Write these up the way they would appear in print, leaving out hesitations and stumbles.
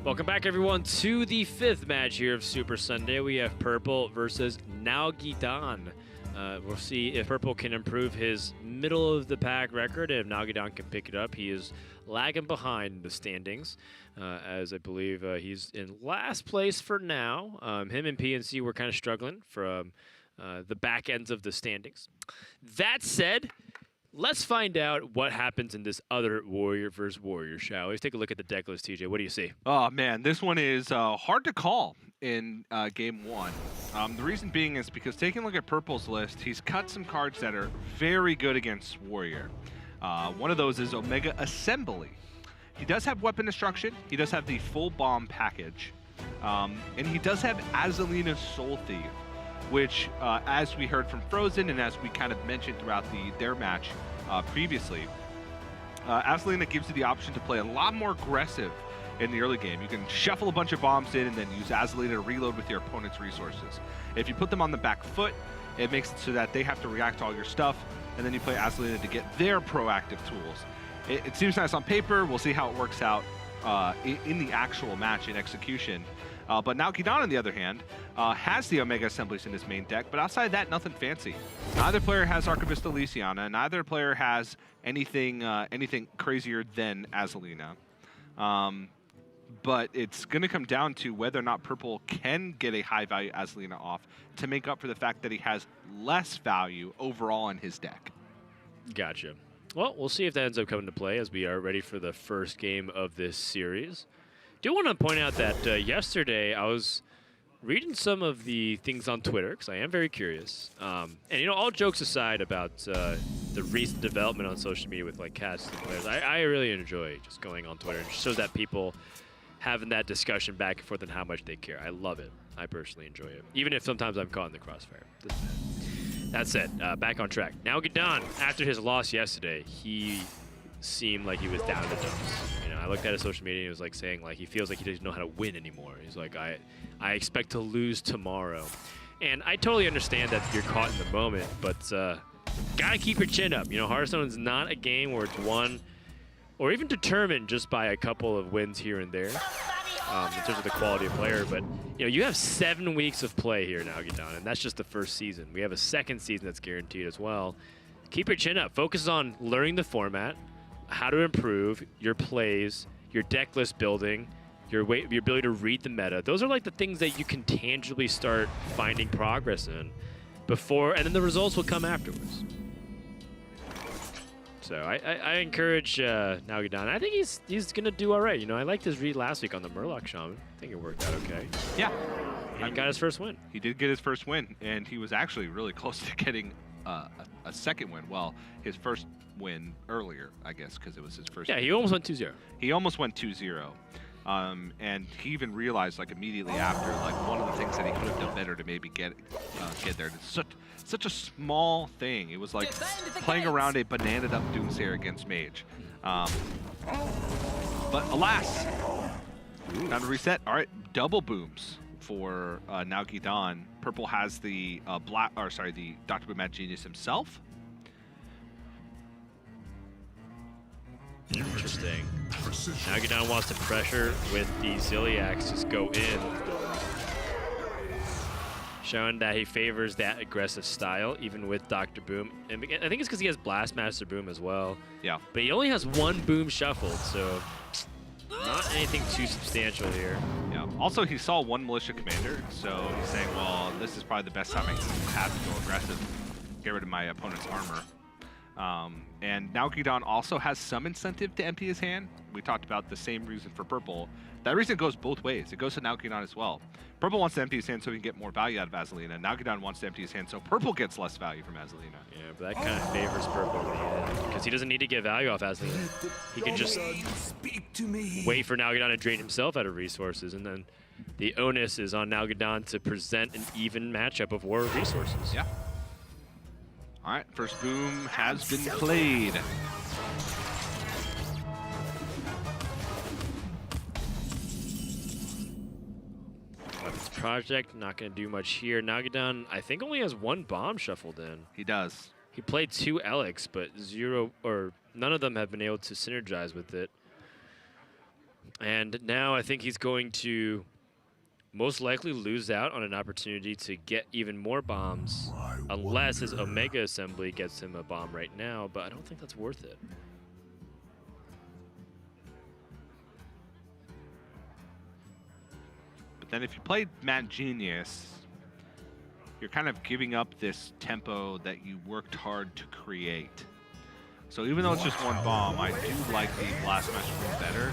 Welcome back, everyone, to the 5th match here of Super Sunday. We have Purple versus Nalguidan. We'll see if Purple can improve his middle-of-the-pack record, and if Nalguidan can pick it up. He is lagging behind the standings, as I believe he's in last place for now. Him and PNC were kind of struggling from the back ends of the standings. That said, let's find out what happens in this other Warrior versus Warrior, shall we? Let's take a look at the deck list, TJ. What do you see? Oh, man, this one is hard to call in Game 1. The reason being is because taking a look at Purple's list, he's cut some cards that are very good against Warrior. One of those is Omega Assembly. He does have Weapon Destruction. He does have the full bomb package. And he does have Azalina's Soul Thief, which, as we heard from Frozen and as we kind of mentioned throughout their match previously, Azalina gives you the option to play a lot more aggressive in the early game. You can shuffle a bunch of bombs in and then use Azalina to reload with your opponent's resources. If you put them on the back foot, it makes it so that they have to react to all your stuff, and then you play Azalina to get their proactive tools. It seems nice on paper. We'll see how it works out in the actual match in execution. But Nalguidan, on the other hand, has the Omega Assemblies in his main deck, but outside of that, nothing fancy. Neither player has Archivist Elysiana, neither player has anything crazier than Azalina. But it's going to come down to whether or not Purple can get a high-value Azalina off to make up for the fact that he has less value overall in his deck. Gotcha. Well, we'll see if that ends up coming to play as we are ready for the first game of this series. Do want to point out that yesterday I was reading some of the things on Twitter because I am very curious. And, you know, all jokes aside about the recent development on social media with, like, cats and players, I really enjoy just going on Twitter. It shows that people having that discussion back and forth and how much they care. I love it. I personally enjoy it, even if sometimes I'm caught in the crossfire. That said, back on track. Nalguidan, after his loss yesterday, he seemed like he was down in the dumps. You know, I looked at his social media and he was like saying like he feels like he doesn't know how to win anymore. He's like, I expect to lose tomorrow. And I totally understand that you're caught in the moment, but gotta keep your chin up. You know, Hearthstone is not a game where it's won or even determined just by a couple of wins here and there in terms of the quality of player. But, you know, you have 7 weeks of play here now, Nalguidan, and that's just the first season. We have a second season that's guaranteed as well. Keep your chin up. Focus on learning the format, how to improve your plays, your deck list building, your ability to read the meta. Those are like the things that you can tangibly start finding progress in before, and then the results will come afterwards. So I encourage Nalguidan. I think he's gonna do all right. You know, I liked his read last week on the Murloc Shaman. I think it worked out okay. Yeah, and he got his first win. He did get his first win, and he was actually really close to getting a second win. Well, his first win earlier, I guess, because it was his first. Yeah, he almost went 2-0. He almost went 2-0. And he even realized, like, immediately after, like, one of the things that he could have done better to maybe get there. It's such a small thing. It was like playing around a bananaed up Doomsayer against Mage. But alas, time to reset. All right, double booms for Nalguidan. Purple has the the Dr. Boom Mad Genius himself. Interesting. Nalguidan wants to pressure with the Zilliax, just go in. Showing that he favors that aggressive style, even with Dr. Boom. And I think it's because he has Blastmaster Boom as well. Yeah. But he only has 1 boom shuffled, so not anything too substantial here. Yeah. Also, he saw 1 Militia Commander, so he's saying, well, this is probably the best time I can have to go aggressive. Get rid of my opponent's armor. And Nalguidan also has some incentive to empty his hand. We talked about the same reason for Purple. That reason goes both ways. It goes to Nalguidan as well. Purple wants to empty his hand so he can get more value out of Azalina. Nalguidan wants to empty his hand so Purple gets less value from Azalina. Yeah, but that kind of favors Purple in the end because he doesn't need to get value off Azalina. He can just wait for Nalguidan to drain himself out of resources, and then the onus is on Nalguidan to present an even matchup of war resources. Yeah. All right, first boom has been played. Weapons Project, not going to do much here. Nalguidan, I think, only has 1 bomb shuffled in. He does. He played 2 Elix, but none of them have been able to synergize with it. And now I think he's going to most likely lose out on an opportunity to get even more bombs, unless his Omega Assembly gets him a bomb right now, but I don't think that's worth it. But then if you play Mad Genius, you're kind of giving up this tempo that you worked hard to create. So even though it's just one bomb, I do like the Blast Mesh room better.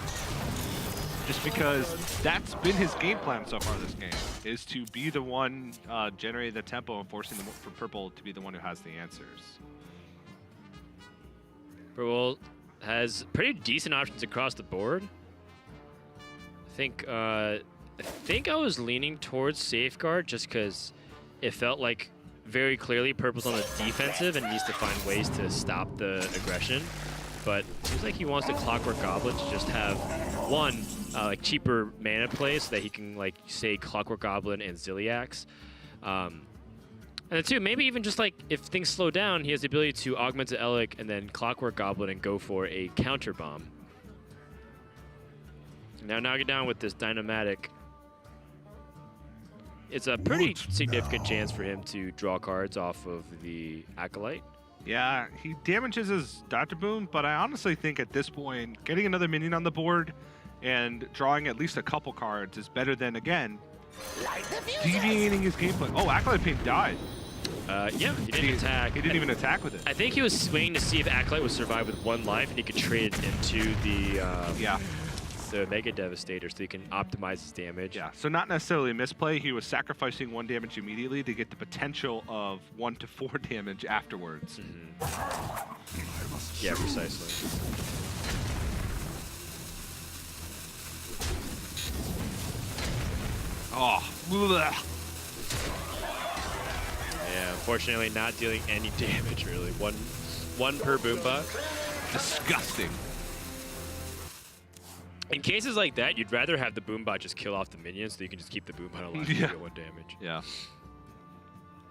Just because that's been his game plan so far this game, is to be the one generating the tempo and forcing for Purple to be the one who has the answers. Purple has pretty decent options across the board. I think I was leaning towards Safeguard just because it felt like very clearly Purple's on the defensive and needs to find ways to stop the aggression. But it seems like he wants the Clockwork Goblet to just have one like cheaper mana play so that he can like say Clockwork Goblin and Ziliax. And then two, maybe even just like if things slow down, he has the ability to Augmented Elic and then Clockwork Goblin and go for a counter bomb. Now Nalguidan with this Dynamatic. It's a pretty significant chance for him to draw cards off of the Acolyte. Yeah, he damages his Dr. Boom, but I honestly think at this point, getting another minion on the board and drawing at least a couple cards is better than, again, deviating his gameplay. Oh, Acolyte Paint died. Yeah, he didn't attack. He didn't even attack with it. I think he was swinging to see if Acolyte would survive with one life and he could trade it into the Mega Devastator so he can optimize his damage. Yeah, so not necessarily a misplay. He was sacrificing 1 damage immediately to get the potential of 1 to 4 damage afterwards. Yeah, precisely. Oh, bleh. Yeah, unfortunately not dealing any damage really. One per Boombot. Disgusting. In cases like that, you'd rather have the Boombot just kill off the minions so you can just keep the Boombot alive and get 1 damage. Yeah.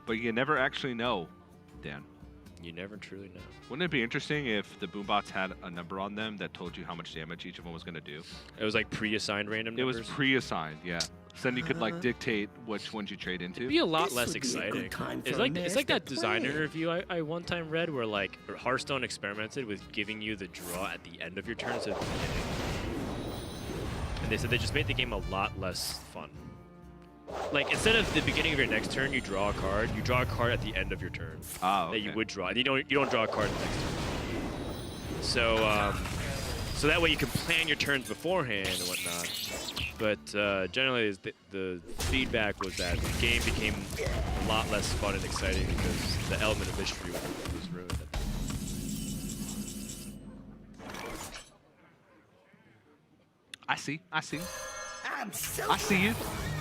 But you never actually know, Dan. You never truly know. Wouldn't it be interesting if the Boombots had a number on them that told you how much damage each of them was going to do? It was like pre-assigned random numbers? It was pre-assigned, yeah. So then you could like dictate which ones you trade into. It'd be a lot less exciting. It's like that design interview I one time read where like Hearthstone experimented with giving you the draw at the end of your turn instead of the beginning. And they said they just made the game a lot less fun. Like, instead of the beginning of your next turn, you draw a card. You draw a card at the end of your turn that you would draw. And you don't draw a card the next turn. So, so that way you can plan your turns beforehand and whatnot. But generally, the feedback was that the game became a lot less fun and exciting because the element of mystery was ruined. I see. I see you.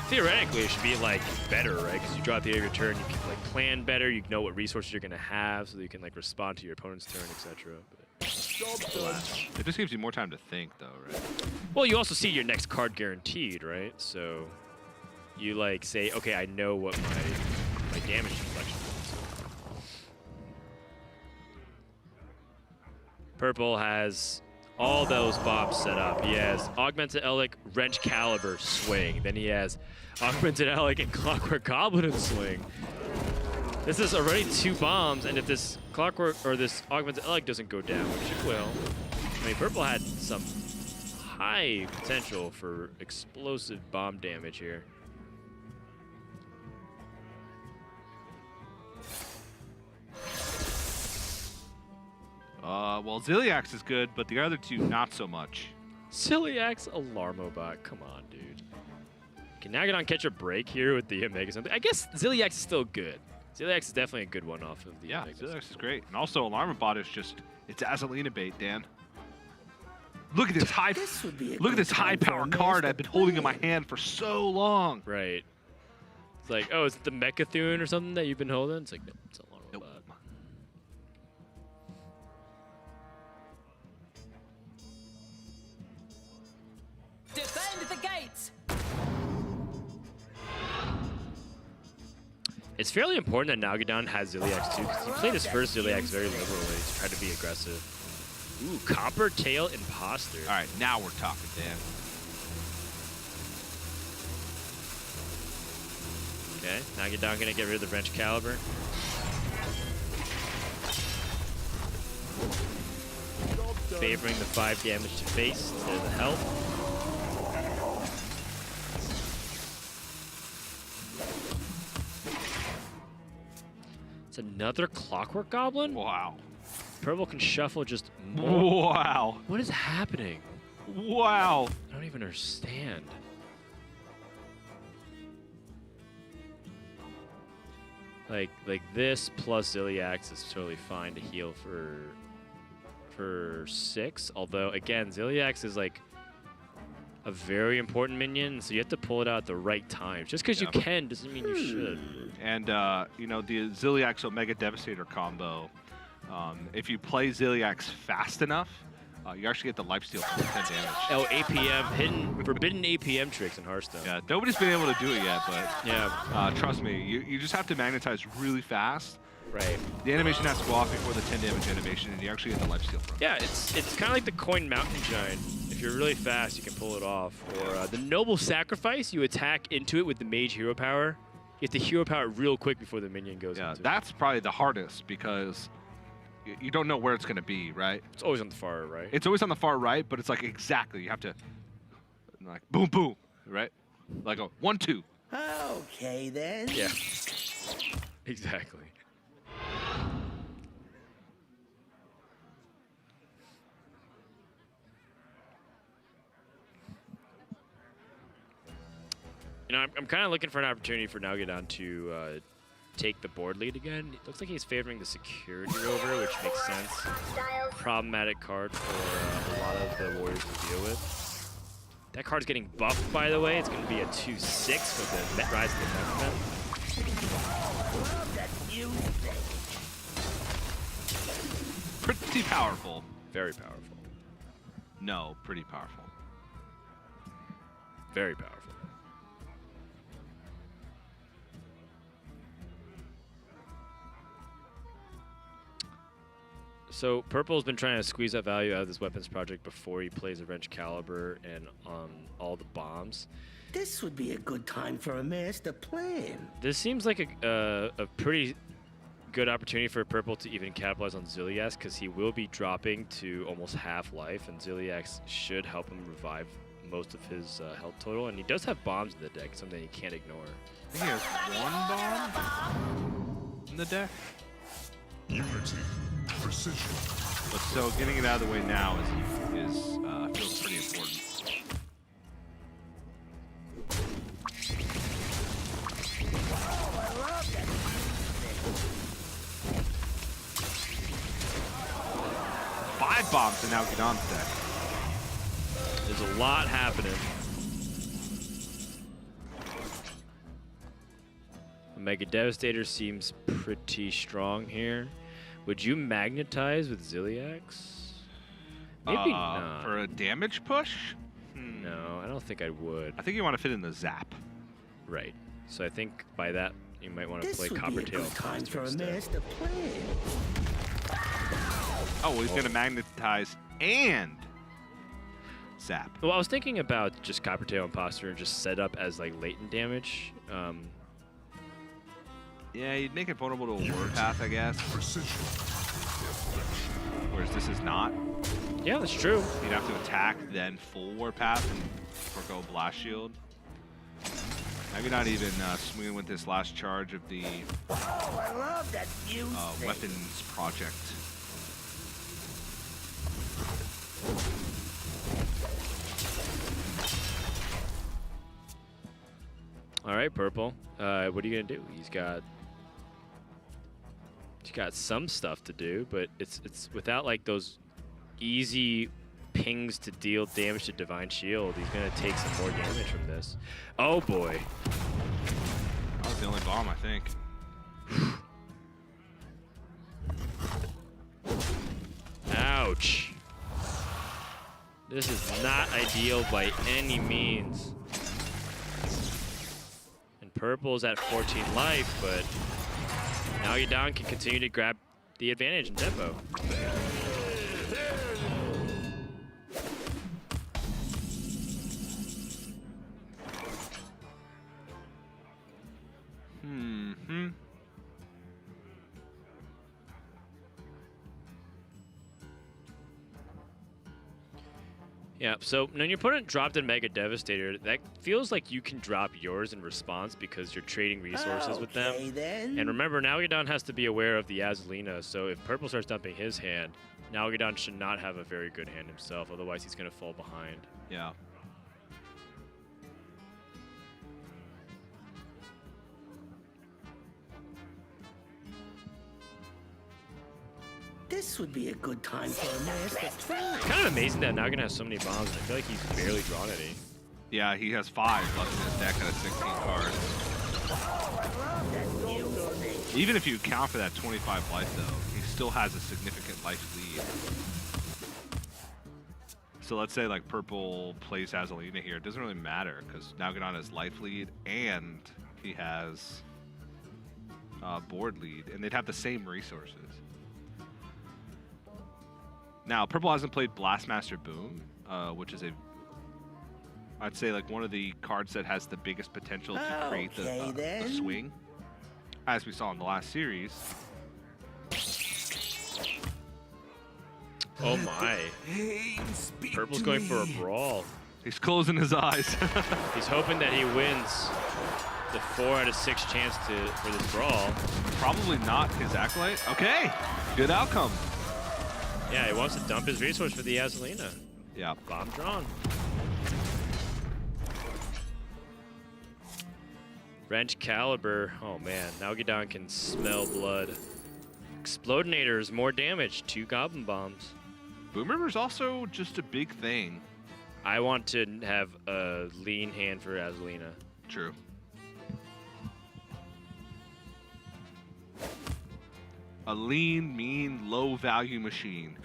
Theoretically, it should be like better, right? Because you draw at the end of your turn, you can like plan better. You know what resources you're gonna have, so that you can like respond to your opponent's turn, etc. It just gives you more time to think, though, right? Well, you also see your next card guaranteed, right? So you like say, okay, I know what my damage deflection is. Purple has all those bombs set up. He has Augmented Elic, Wrench Caliber, Swing. Then he has Augmented Elic and Clockwork Goblin in Swing. This is already 2 bombs, and if this Clockwork or this Augmented Elic doesn't go down, which it will, I mean, Purple had some high potential for explosive bomb damage here. Well, Ziliax is good, but the other 2 not so much. Ziliax Alarmobot, come on, dude. Can Nalguidan catch a break here with the Omega something? I guess Ziliax is still good. Ziliax is definitely a good one off of the Omega. Ziliax is great. And also, Alarmobot is just, it's Azalina bait, Dan. Look at this high power card I've been holding in my hand for so long. Right. It's like, oh, is it the Mechathune or something that you've been holding? It's like, no, it's Alarmobot. Nope. Defend the gates! It's fairly important that Nalguidan has Ziliax too, because he played his first Ziliax very liberally to try to be aggressive. Ooh, Copper Tail Imposter. All right, now we're talking, Dan. Okay, Nalguidan gonna get rid of the Wrench Caliber. Favoring the 5 damage to face instead of the health. It's another Clockwork Goblin? Wow. Purple can shuffle just more. Wow. What is happening? Wow. I don't even understand. Like this plus Ziliax is totally fine to heal for 6. Although again, Ziliax is like a very important minion, so you have to pull it out at the right time. Just because you can doesn't mean you should. And you know, the Ziliax Omega Devastator combo. If you play Ziliax fast enough, you actually get the lifesteal for 10 damage. Oh, APM, forbidden APM tricks in Hearthstone. Yeah, nobody's been able to do it yet, but yeah, trust me, you just have to magnetize really fast. Right. The animation has to go off before the 10 damage animation, and you actually get the lifesteal from it. Yeah, it's kind of like the Coin Mountain Giant. If you're really fast, you can pull it off. Or the Noble Sacrifice, you attack into it with the Mage Hero Power. You have to Hero Power real quick before the minion goes into it. That's probably the hardest because you don't know where it's going to be, right? It's always on the far right. It's always on the far right, but it's like exactly. You have to, like, boom, boom, right? Like a 1, 2. Okay, then. Yeah. Exactly. You know, I'm kind of looking for an opportunity for Nalguidan to take the board lead again. It looks like he's favoring the Security Rover, which makes sense. Problematic card for a lot of the Warriors to deal with. That card's getting buffed, by the way. It's going to be a 2/6 for the Rise of the Metaman. Pretty powerful. Very powerful. No, pretty powerful. Very powerful. So Purple's been trying to squeeze that value out of this weapons project before he plays a Wrench Caliber and all the bombs. This would be a good time for a master plan. This seems like a pretty good opportunity for Purple to even capitalize on Ziliax, because he will be dropping to almost half life, and Ziliax should help him revive most of his health total. And he does have bombs in the deck, something he can't ignore. I think he has 1 bomb in the deck. Unity, precision. But so getting it out of the way now feels pretty important. Five bombs in Nalguidan's deck. There's a lot happening. Mega Devastator seems pretty strong here. Would you magnetize with Ziliax? Maybe not. For a damage push? No, I don't think I would. I think you want to fit in the zap. Right. So I think by that you might want to This play would be a Coppertail good time for a instead. master plan. Oh, well, he's going to magnetize and zap. Well, I was thinking about just Coppertail Imposter and just set up as like latent damage. Yeah, you'd make it vulnerable to a word path, I guess. Precision. Whereas this is not. Yeah, that's true. You'd have to attack, then full war path, and forgo blast shield. Maybe not even swinging with this last charge of the Oh, I love that music. weapons project. All right, Purple. What are you gonna do? He's got some stuff to do, but it's without like those easy pings to deal damage to Divine Shield. He's gonna take some more damage from this. Oh boy. That was the only bomb, I think. Ouch. This is not ideal by any means. And Purple's at 14 life, but Nalguidan can continue to grab the advantage in tempo. Yeah, so when your opponent dropped a Mega Devastator, that feels like you can drop yours in response because you're trading resources with them. Okay, then. And remember, Nalguidan has to be aware of the Azalina, so if Purple starts dumping his hand, Nalguidan should not have a very good hand himself, otherwise he's going to fall behind. Yeah. This would be a good time for a master plan. It's kind of amazing that Nalguidan has so many bombs, and I feel like he's barely drawn any. Yeah, he has 5 left in his deck out of 16 cards. Even if you account for that 25 life, though, he still has a significant life lead. So let's say like Purple plays Azalina here. It doesn't really matter because Nalguidan has life lead and he has board lead, and they'd have the same resources. Now, Purple hasn't played Blastmaster Boom, which is I'd say like one of the cards that has the biggest potential to create the swing, as we saw in the last series. Oh my. Purple's going for a brawl. He's closing his eyes. He's hoping that he wins the 4 out of 6 chance for this brawl. Probably not his Acolyte. Okay, good outcome. Yeah, he wants to dump his resource for the Azalina. Yeah. Bomb drawn. Wrench Caliber. Oh man, Nalguidan can smell blood. Explodinators, more damage. 2 Goblin Bombs. Boom River's also just a big thing. I want to have a lean hand for Azalina. True. A lean, mean, low-value machine.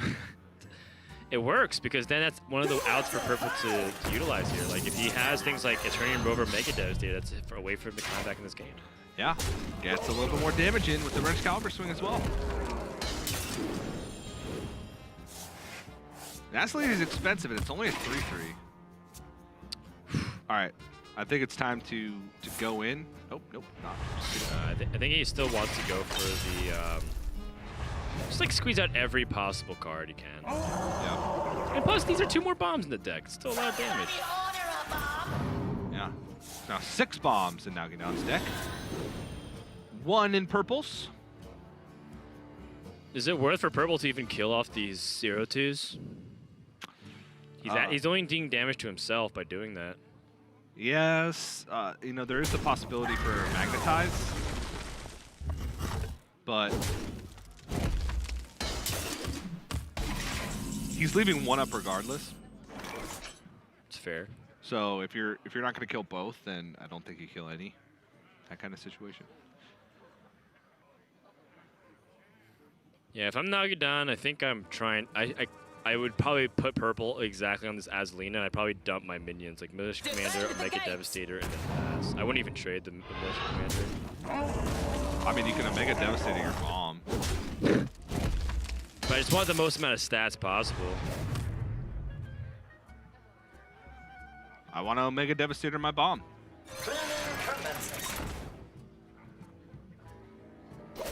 It works because then that's one of the outs for Purple to utilize here. Like if he has things like Eternium Rover, Mega Devastator, that's a way for him to come back in this game. Yeah, gets a little bit more damage in with the Wrench Caliber swing as well. Azalina is expensive and it's only a 3/3. All right, I think it's time to go in. Oh, nope, not. I think he still wants to go for the just like squeeze out every possible card he can. Yeah. And plus, these are 2 more bombs in the deck. It's still a lot of damage. Yeah. Now 6 bombs in Nalguidan's deck. 1 in Purple's. Is it worth for Purple to even kill off these 0/2s? He's only doing damage to himself by doing that. Yes, you know, there is the possibility for Magnetize, but he's leaving 1 up regardless. It's fair. So if you're not going to kill both, then I don't think you kill any. That kind of situation. Yeah, if I'm Nalguidan, I think I'm trying. I would probably put Purple exactly on this Azalina, and I'd probably dump my minions, like Militia Commander, Mega Devastator, and then pass. I wouldn't even trade the Militia Commander. I mean, you can Mega Devastator your bomb. But I just want the most amount of stats possible. I want to Mega Devastator my bomb.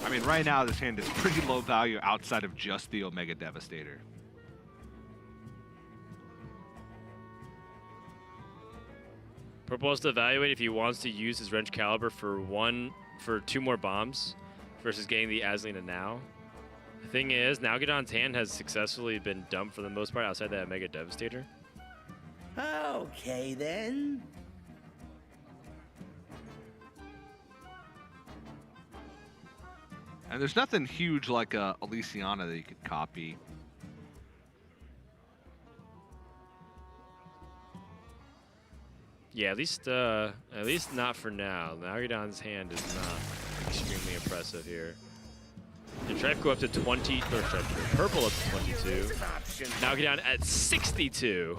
I mean, right now this hand is pretty low value outside of just the Omega Devastator. Purple has to evaluate if he wants to use his Wrench Caliber for 2 more bombs versus getting the Azalina now. The thing is, Nalguidan's hand has successfully been dumped for the most part outside that Mega Devastator. Okay, then. And there's nothing huge like a Elysiana that you could copy. Yeah, at least not for now. Nalguidan's hand is not extremely impressive here. The Trife go up to 20, or Purple up to 22. Nalguidan at 62.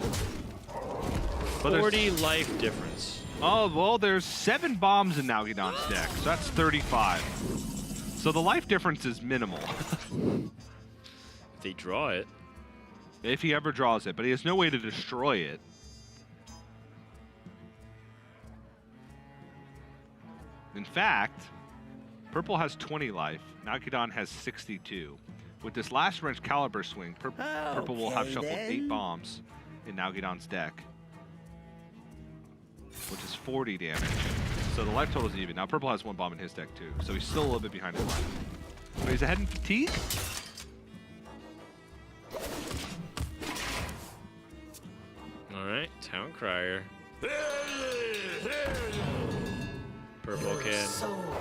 40 life difference. Oh, well, there's 7 bombs in Nalguidan's deck, so that's 35. So the life difference is minimal. If they draw it. If he ever draws it, but he has no way to destroy it. In fact, Purple has 20 life, Nalguidan has 62. With this last Wrench Caliber swing, Purple will have shuffled 8 bombs, in Nalguidan's deck, which is 40 damage. So the life total is even. Now purple has 1 bomb in his deck too, so he's still a little bit behind his life. But he's ahead in fatigue. All right, Town Crier. Purple can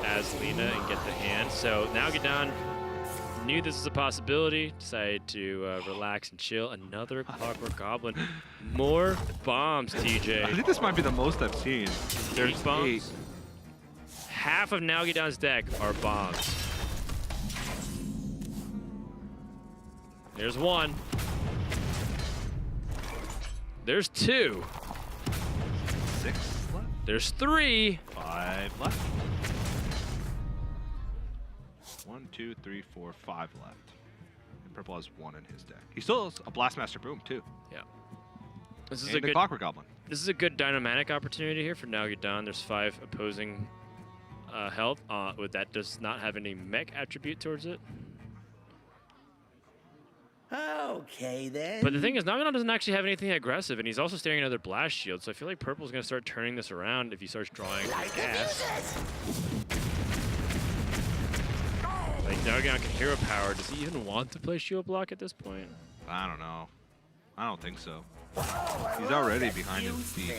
as Lena and get the hand. So Nalguidan knew this was a possibility, decided to relax and chill. Another Clockwork Goblin. More bombs, TJ. I think this might be the most I've seen. There's 8. Half of Nalguidan's deck are bombs. There's 1. There's 2. 6 left. There's 3. 5 left. 1, 2, 3, 4, 5 left. And purple has 1 in his deck. He still has a Blastmaster Boom too. Yeah. This is and a the good Clockwork Goblin. This is a good dynamic opportunity here for Nalguidan. There's 5 opposing health. That does not have any mech attribute towards it. Okay, then. But the thing is, Nalguidan doesn't actually have anything aggressive, and he's also staring another blast shield. So I feel like purple's going to start turning this around if he starts drawing like gas. Like Nalguidan can hero power. Does he even want to play shield block at this point? I don't know. I don't think so. He's already behind his feet.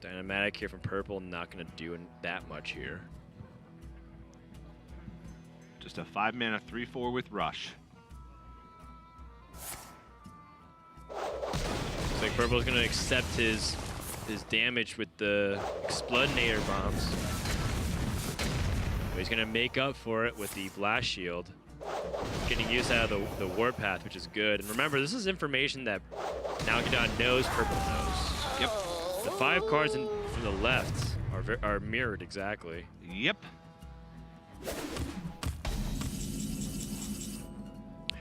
Dynamatic here from purple, not going to do that much here. Just a 5-mana 3/4 with Rush. Looks like purple's going to accept his damage with the Explodinator bombs. But he's going to make up for it with the blast shield. Getting use out of the warpath, which is good. And remember, this is information that Nalguidan knows purple knows. Yep. The 5 cards from the left are mirrored exactly. Yep.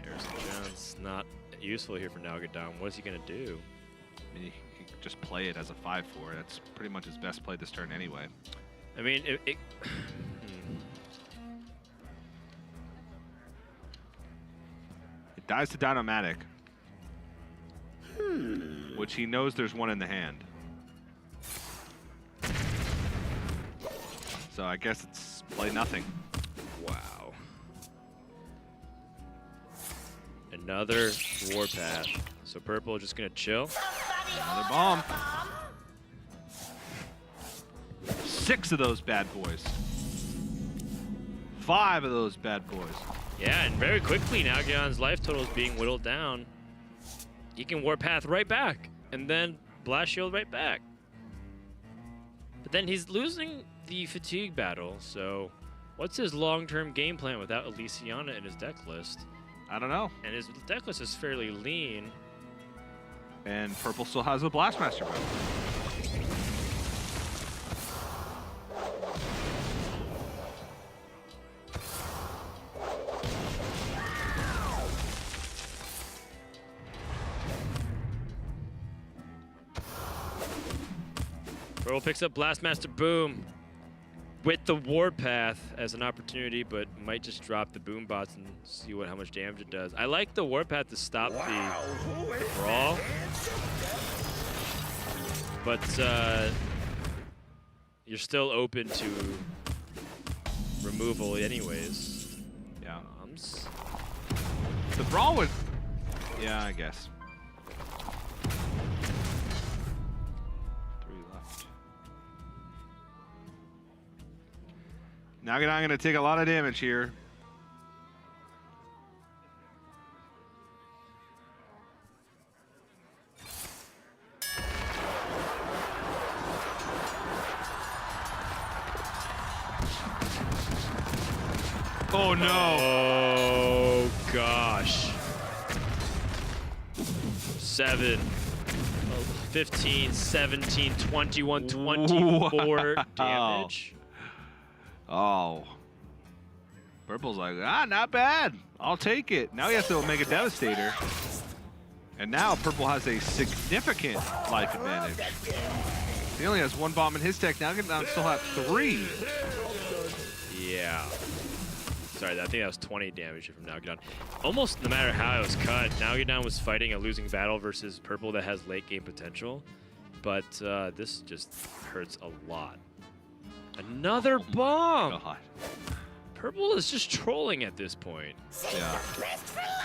Harrison Jones not useful here for Nalguidan. What is he going to do? I mean, he could just play it as a 5/4. That's pretty much his best play this turn anyway. I mean, it dies to Dynamatic, which he knows there's 1 in the hand. So I guess it's play nothing. Wow. Another warpath. So purple just gonna chill. Another bomb. 6 of those bad boys. 5 of those bad boys. Yeah, and very quickly Nalguidan's life total is being whittled down. He can warpath right back, and then blast shield right back. But then he's losing the fatigue battle, so what's his long-term game plan without Elysiana in his deck list? I don't know. And his deck list is fairly lean. And purple still has a Blastmaster Boom. Purple picks up Blastmaster Boom with the Warpath as an opportunity, but might just drop the Boom bots and see how much damage it does. I like the Warpath to stop the brawl, but you're still open to removal anyways. Yeah. Bombs. The brawl would... Yeah, I guess. 3 left. Now I'm going to take a lot of damage here. Oh no! Oh gosh. 7, 15, 17, 21, 24 damage. Oh. Purple's like, not bad. I'll take it. Now he has to make a Devastator. And now purple has a significant life advantage. He only has 1 bomb in his deck. Nalguidan still has 3. Yeah. Sorry, I think that was 20 damage from Nalguidan. Almost no matter how it was cut, Nalguidan was fighting a losing battle versus purple that has late game potential. But this just hurts a lot. Another bomb! God. Purple is just trolling at this point. Yeah.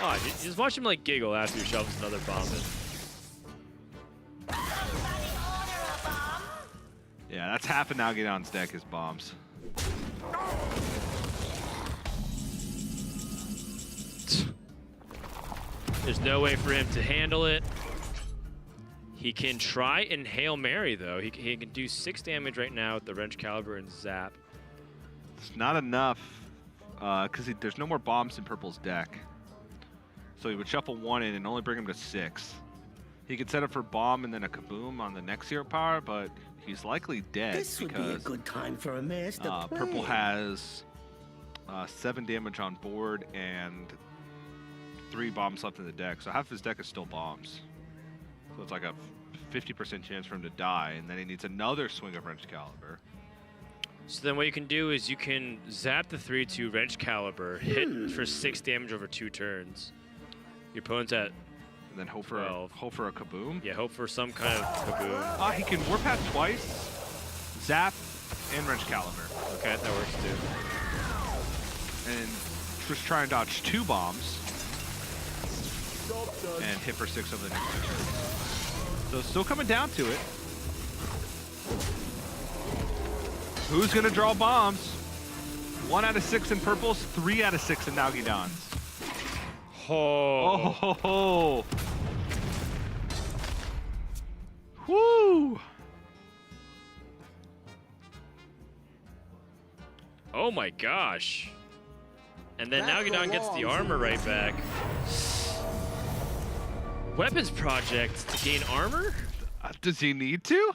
Oh, just watch him like giggle after he shoves another bomb in. Yeah, that's half of Nalguidan's deck is bombs. There's no way for him to handle it. He can try and Hail Mary, though. He can do 6 damage right now with the Wrench Caliber and Zap. It's not enough, because there's no more bombs in Purple's deck. So he would shuffle 1 in and only bring him to 6. He could set up for bomb and then a kaboom on the next hero power, but he's likely dead This would be a because good time for a master plan. Purple has 7 damage on board and 3 bombs left in the deck. So half his deck is still bombs. So it's like a 50% chance for him to die, and then he needs another swing of Wrench Caliber. So then what you can do is you can zap the 3/2 Wrench Caliber, hit for 6 damage over 2 turns. Your opponent's at And then hope 12. for a kaboom. Yeah, hope for some kind of kaboom. He can Warpath twice, zap, and Wrench Caliber. Okay, that works too. And just try and dodge 2 bombs. And hit for 6 over the next 2 turns. So it's still coming down to it. Who's gonna draw bombs? 1 out of 6 in Purple's, 3 out of 6 in Nalguidan's. Oh. Woo! Oh my gosh. And then Nalguidan gets the armor right back. Weapons project to gain armor? Does he need to?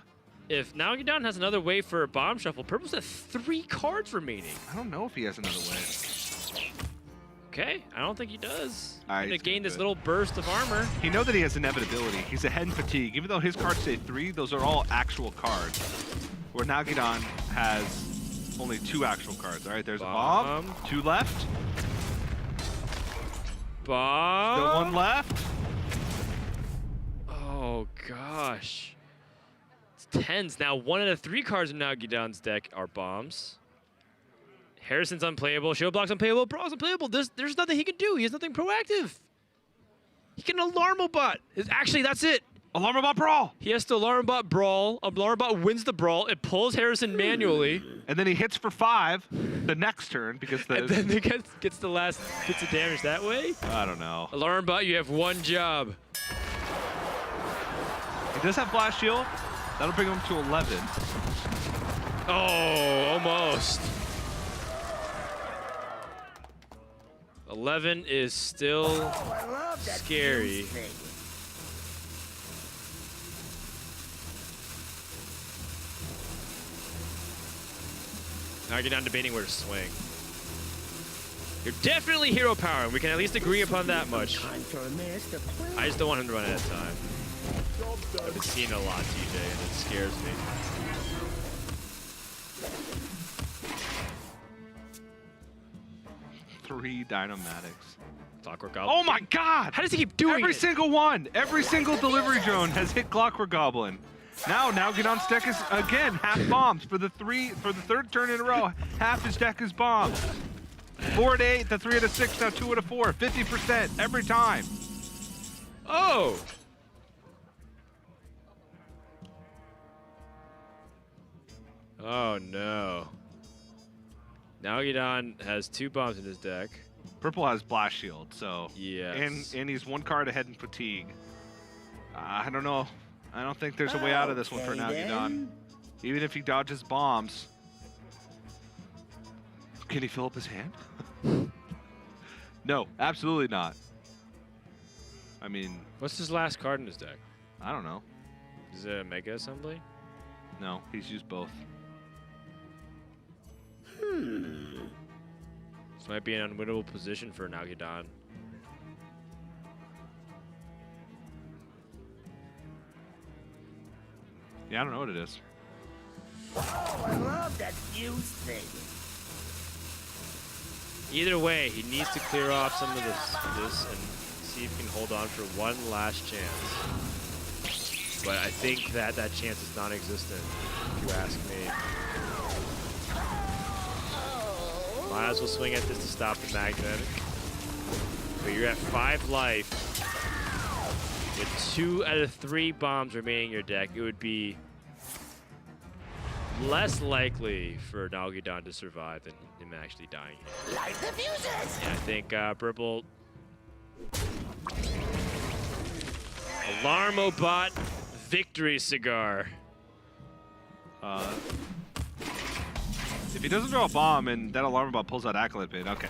If Nalguidan has another way for a bomb shuffle, Purple's at 3 cards remaining. I don't know if he has another way. Okay, I don't think he does. All right, Gonna he's gain gonna this do it. little burst of armor. You know that he has inevitability. He's ahead in fatigue. Even though his cards say 3, those are all actual cards. Where Nalguidan has only 2 actual cards. All right, there's a bomb. 2 left. Bomb. Still 1 left. Oh gosh. It's 10s. Now 1 out of 3 cards in Nalguidan's deck are bombs. Harrison's unplayable. Show block's unplayable. Brawl's unplayable. There's nothing he can do. He has nothing proactive. He can Alarmobot. Actually, that's it. Alarmobot Brawl. He has to Alarmobot Brawl. Alarmobot wins the Brawl. It pulls Harrison manually. And then he hits for 5 the next turn because And then it gets the last bits of damage that way. I don't know. Alarmbot, you have 1 job. He does have Blast Shield. That'll bring him to 11. Oh, almost. 11 is still I love that scary. juice thing. Now I get down debating where to swing. You're definitely hero power, and we can at least agree upon that much. Time for a master plan. I just don't want him to run out of time. I've been seeing a lot, TJ, and it scares me. Three Dynamatics. Clockwork Goblin. Oh my God! How does he keep doing Every it? single one! Every single delivery drone has hit Clockwork Goblin. Now Nalguidan's deck is again half bombs for the 3rd turn in a row. Half his deck is bombs. 4 out of 8, the 3 out of 6, now 2 out of 4. 50% every time. Oh! Oh no. Nalguidan has 2 bombs in his deck. Purple has Blast Shield, so Yes. and he's 1 card ahead in fatigue. I don't know. I don't think there's a way out of this one for Okay, Nalguidan. then. Even if he dodges bombs. Can he fill up his hand? No, absolutely not. I mean, What's his last card in his deck? I don't know. Is it a Mega Assembly? No, he's used both. This might be an unwinnable position for Nalguidan. Yeah, I don't know what it is. Oh, I love that fuse thing. Either way, he needs to clear off some of this and see if he can hold on for one last chance. But I think that chance is non-existent, if you ask me. Might as well swing at this to stop the magnetic. But you're at 5 life. With 2 out of 3 bombs remaining in your deck, it would be less likely for Nalguidan to survive than him actually dying. Light the fuses! Yeah, I think Purple... Alarmobot victory cigar. If he doesn't throw a bomb and that Alarmobot pulls out Acolyte Pit, okay.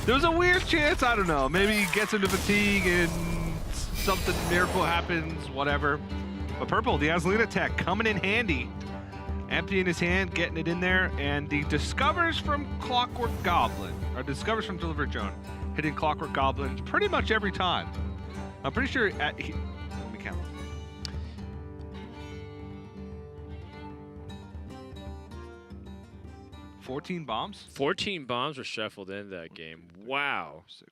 There was a weird chance, I don't know. Maybe he gets into fatigue and something miracle happens, whatever. But Purple, the Azalina tech coming in handy. Emptying his hand, getting it in there, and the Discovers from Clockwork Goblin, or Discovers from Delivered Drone, hitting Clockwork Goblin pretty much every time. I'm pretty sure let me count. 14 bombs? 14 bombs were shuffled in that game. Wow. 6,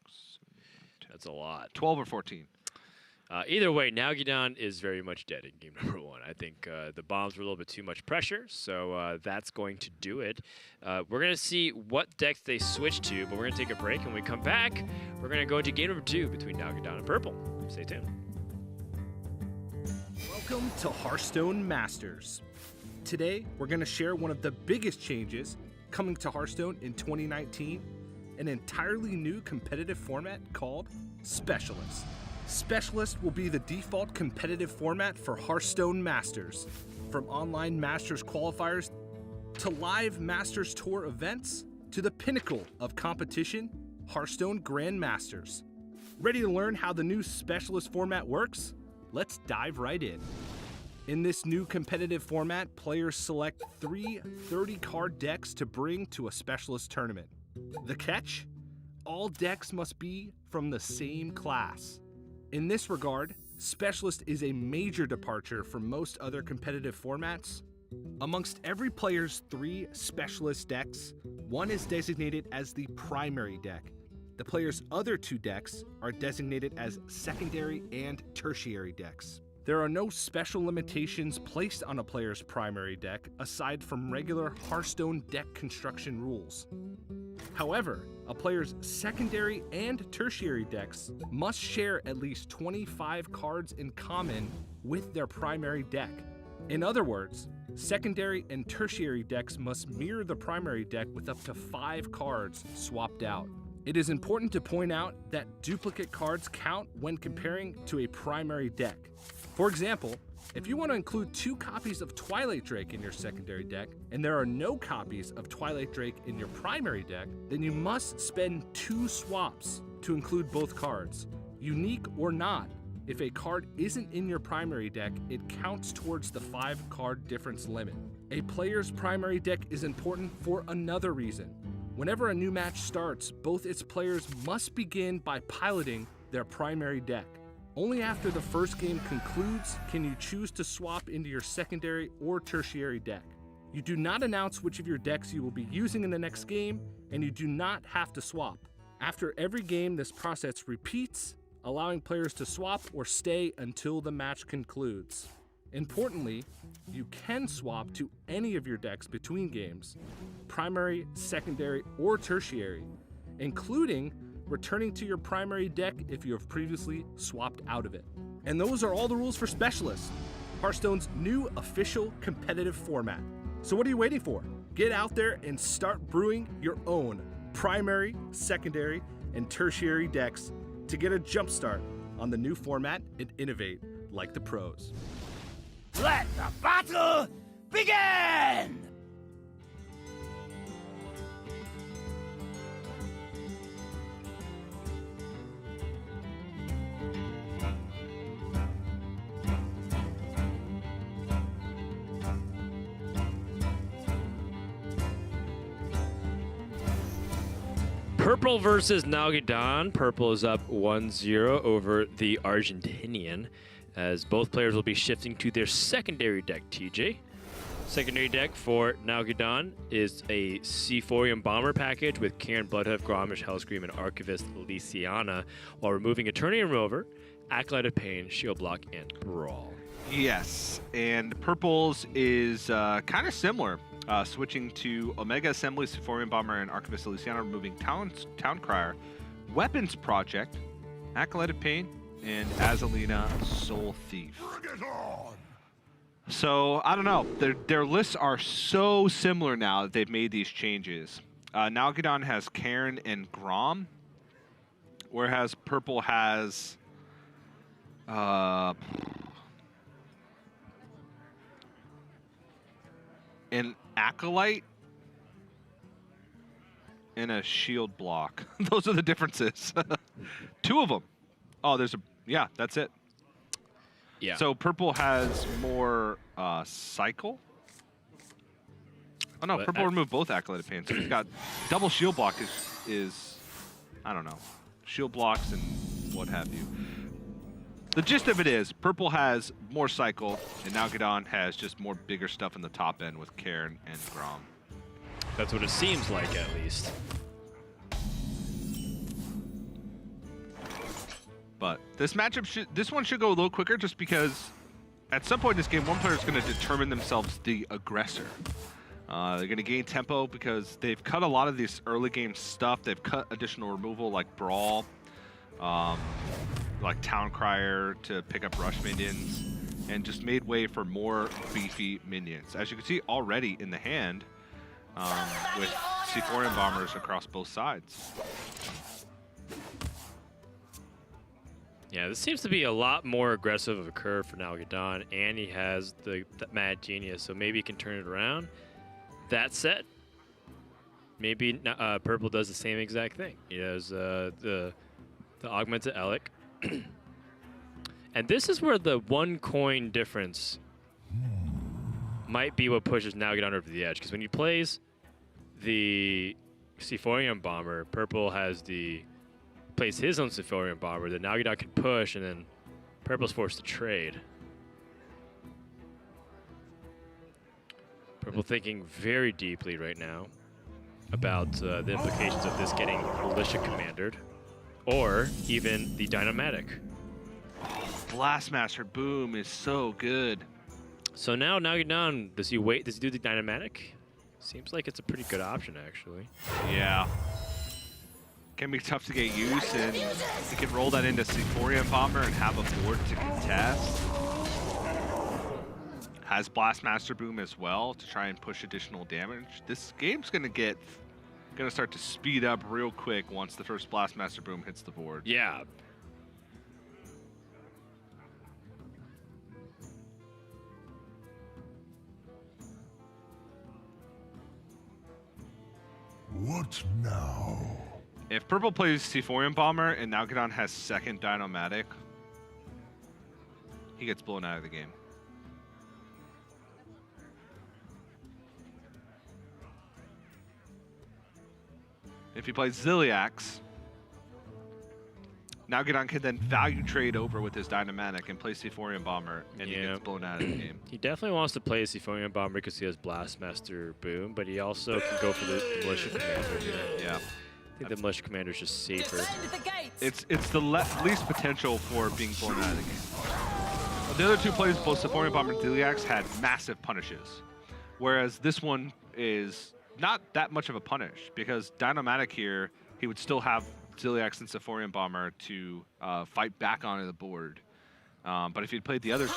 10, That's a lot. 12 or 14. Either way, Nalguidan is very much dead in game number 1. I think the bombs were a little bit too much pressure, so that's going to do it. We're going to see what decks they switch to, but we're going to take a break. And when we come back, we're going to go into game number 2 between Nalguidan and Purple. Stay tuned. Welcome to Hearthstone Masters. Today, we're going to share one of the biggest changes coming to Hearthstone in 2019, an entirely new competitive format called Specialist. Specialist will be the default competitive format for Hearthstone Masters. From online Masters qualifiers to live Masters Tour events to the pinnacle of competition, Hearthstone Grandmasters. Ready to learn how the new Specialist format works? Let's dive right in. In this new competitive format, players select 3 30-card decks to bring to a Specialist tournament. The catch? All decks must be from the same class. In this regard, Specialist is a major departure from most other competitive formats. Amongst every player's 3 Specialist decks, one is designated as the primary deck. The player's other 2 decks are designated as secondary and tertiary decks. There are no special limitations placed on a player's primary deck aside from regular Hearthstone deck construction rules. However, a player's secondary and tertiary decks must share at least 25 cards in common with their primary deck. In other words, secondary and tertiary decks must mirror the primary deck with up to 5 cards swapped out. It is important to point out that duplicate cards count when comparing to a primary deck. For example, if you want to include 2 copies of Twilight Drake in your secondary deck, and there are no copies of Twilight Drake in your primary deck, then you must spend 2 swaps to include both cards. Unique or not, if a card isn't in your primary deck, it counts towards the 5-card difference limit. A player's primary deck is important for another reason. Whenever a new match starts, both its players must begin by piloting their primary deck. Only after the first game concludes can you choose to swap into your secondary or tertiary deck. You do not announce which of your decks you will be using in the next game, and you do not have to swap. After every game, this process repeats, allowing players to swap or stay until the match concludes. Importantly, you can swap to any of your decks between games, primary, secondary, or tertiary, including returning to your primary deck if you have previously swapped out of it. And those are all the rules for Specialist, Hearthstone's new official competitive format. So what are you waiting for? Get out there and start brewing your own primary, secondary, and tertiary decks to get a jump start on the new format and innovate like the pros. Let the battle begin! Purple versus Nalguidan. Purple is up 1-0 over the Argentinian, as both players will be shifting to their secondary deck, TJ. Secondary deck for Nalguidan is a Seaphorium Bomber package with Karen, Bloodhoof, Gromish, Hellscream, and Archivist Lysiana, while removing Eternian Rover, Acolyte of Pain, Shield Block, and Brawl. Yes, and Purple's is kind of similar. Switching to Omega Assembly, Seaphorium Bomber, and Archivist Lysiana, removing Town Crier, Weapons Project, Acolyte of Pain, and Azalina, Soul Thief. Bring it on! So, I don't know. Their lists are so similar now that they've made these changes. Nalguidan has Karen and Grom, whereas Purple has... an Acolyte and a Shield Block. Those are the differences. 2 of them. Oh, there's a... Yeah, that's it. Yeah. So Purple has more Cycle. Oh no, But Purple removed both Acolyte of Pain. So he's got double Shield Block is I don't know, Shield Blocks and what have you. The gist of it is Purple has more Cycle, and Nalguidan has just more bigger stuff in the top end with Karen and Grom. That's what it seems like, at least. But this matchup this one should go a little quicker, just because at some point in this game, one player is going to determine themselves the aggressor. They're going to gain tempo because they've cut a lot of this early game stuff. They've cut additional removal like Brawl, like Town Crier to pick up rush minions, and just made way for more beefy minions. As you can see already in the hand, with Seaphorium Bombers across both sides. Yeah, this seems to be a lot more aggressive of a curve for Nalguidan, and he has the Mad Genius, so maybe he can turn it around. That said, maybe Purple does the same exact thing. He has the Augmented Elic. And this is where the 1 coin difference might be what pushes Nalguidan over the edge, because when he plays the Seaphorium Bomber, Purple has plays his own Seaphorium Bomber that Nalguidan can push, and then Purple's forced to trade. Purple thinking very deeply right now about the implications of this getting Militia Commandered, or even the Dynamatic. Blastmaster Boom is so good. So now Nalguidan, does he do the Dynamatic? Seems like it's a pretty good option, actually. Yeah. Can be tough to get used, and he can roll that into Seaphorium Bomber and have a board to contest. Has Blastmaster Boom as well to try and push additional damage. This game's gonna start to speed up real quick once the first Blastmaster Boom hits the board. Yeah. What now? If Purple plays Seaphorium Bomber and Nalguidan has second Dynomatic, he gets blown out of the game. If he plays Ziliax, Nalguidan can then value trade over with his Dynamatic and play Seaphorium Bomber, and he gets blown out of the game. He definitely wants to play Seaphorium Bomber because he has Blastmaster Boom, but he also can go for the Militia Commander here. Yeah. I think the Militia Commander is just safer. Defend the gates. It's the least potential for being blown out of the game. The other 2 plays, both Seaphorium Bomber and Ziliax, had massive punishes, whereas this one is not that much of a punish, because Dynomatic here, he would still have Ziliax and Seaphorium Bomber to fight back onto the board. But if he'd played the other 2,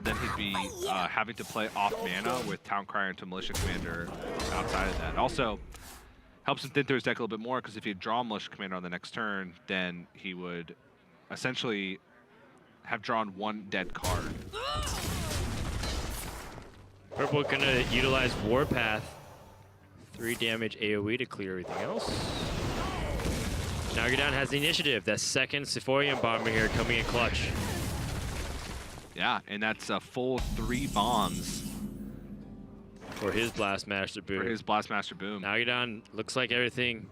then he'd be having to play off mana with Town Crier into Militia Commander outside of that. Also, helps him thin through his deck a little bit more, because if he'd draw Militia Commander on the next turn, then he would essentially have drawn 1 dead card. Purple gonna utilize Warpath. 3 damage AoE to clear everything else. Nalguidan has the initiative. That second Seaphorium Bomber here coming in clutch. Yeah, and that's a full 3 bombs For his Blastmaster Boom. for his Blastmaster Boom. Nalguidan looks like everything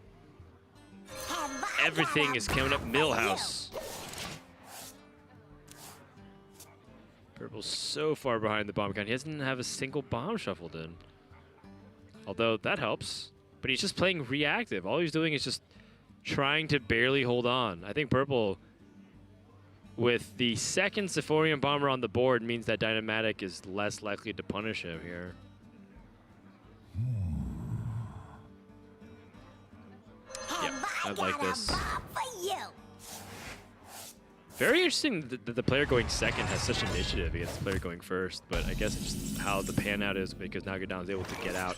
is coming up Millhouse. Purple's so far behind the bomb count. He doesn't have a single bomb shuffled in. Although that helps. But he's just playing reactive. All he's doing is just trying to barely hold on. I think Purple, with the second Sephorian Bomber on the board, means that Dynamatic is less likely to punish him here. Yep, I like this. Very interesting that the player going second has such initiative against the player going first, but I guess it's just how the pan out is because Nalguidan is able to get out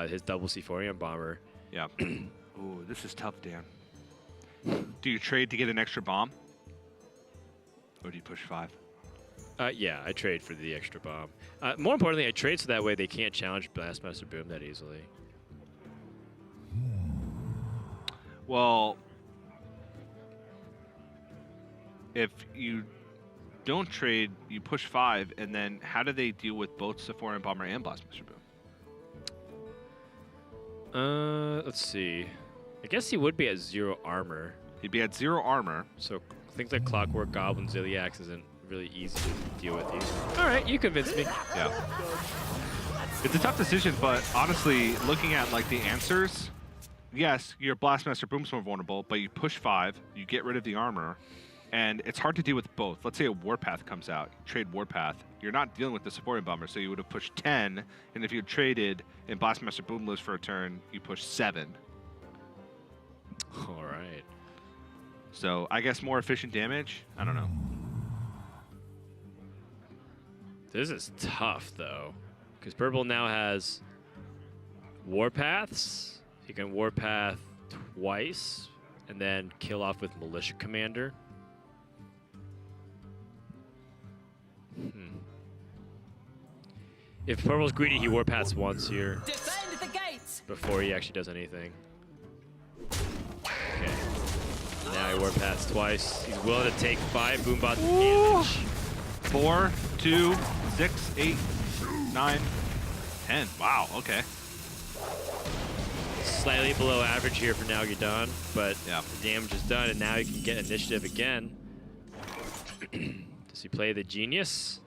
his double Sephorian Bomber. Yeah. Ooh, this is tough, Dan. Do you trade to get an extra bomb? Or do you push 5? Yeah, I trade for the extra bomb. More importantly, I trade so that way they can't challenge Blastmaster Boom that easily. Well, if you don't trade, you push 5, and then how do they deal with both Sephorian Bomber and Blastmaster Boom? Let's see. I guess he would be at 0 armor. He'd be at 0 armor. So things like Clockwork, Goblin, Ziliax isn't really easy to deal with these. All right, you convinced me. Yeah. It's a tough decision, but honestly, looking at like the answers, yes, your Blastmaster Boom's more vulnerable, but you push 5, you get rid of the armor, and it's hard to deal with both. Let's say a Warpath comes out, you trade Warpath, you're not dealing with the Sephorian Bomber, so you would have pushed 10, and if you had traded and Blastmaster Boom lives for a turn, you push 7. All right. So I guess more efficient damage? I don't know. This is tough, though, because Purple now has Warpaths. He can Warpath twice and then kill off with Militia Commander. If Purple's greedy, he Warpaths once here Defend the gates. before he actually does anything. Okay. Now he Warpaths twice. He's willing to take 5 Boombots damage. 4, 2, 6, 8, 9, 10. Wow, okay. Slightly below average here for Nalguidan, but Yeah. the damage is done, and now he can get initiative again. Does he play the Genius?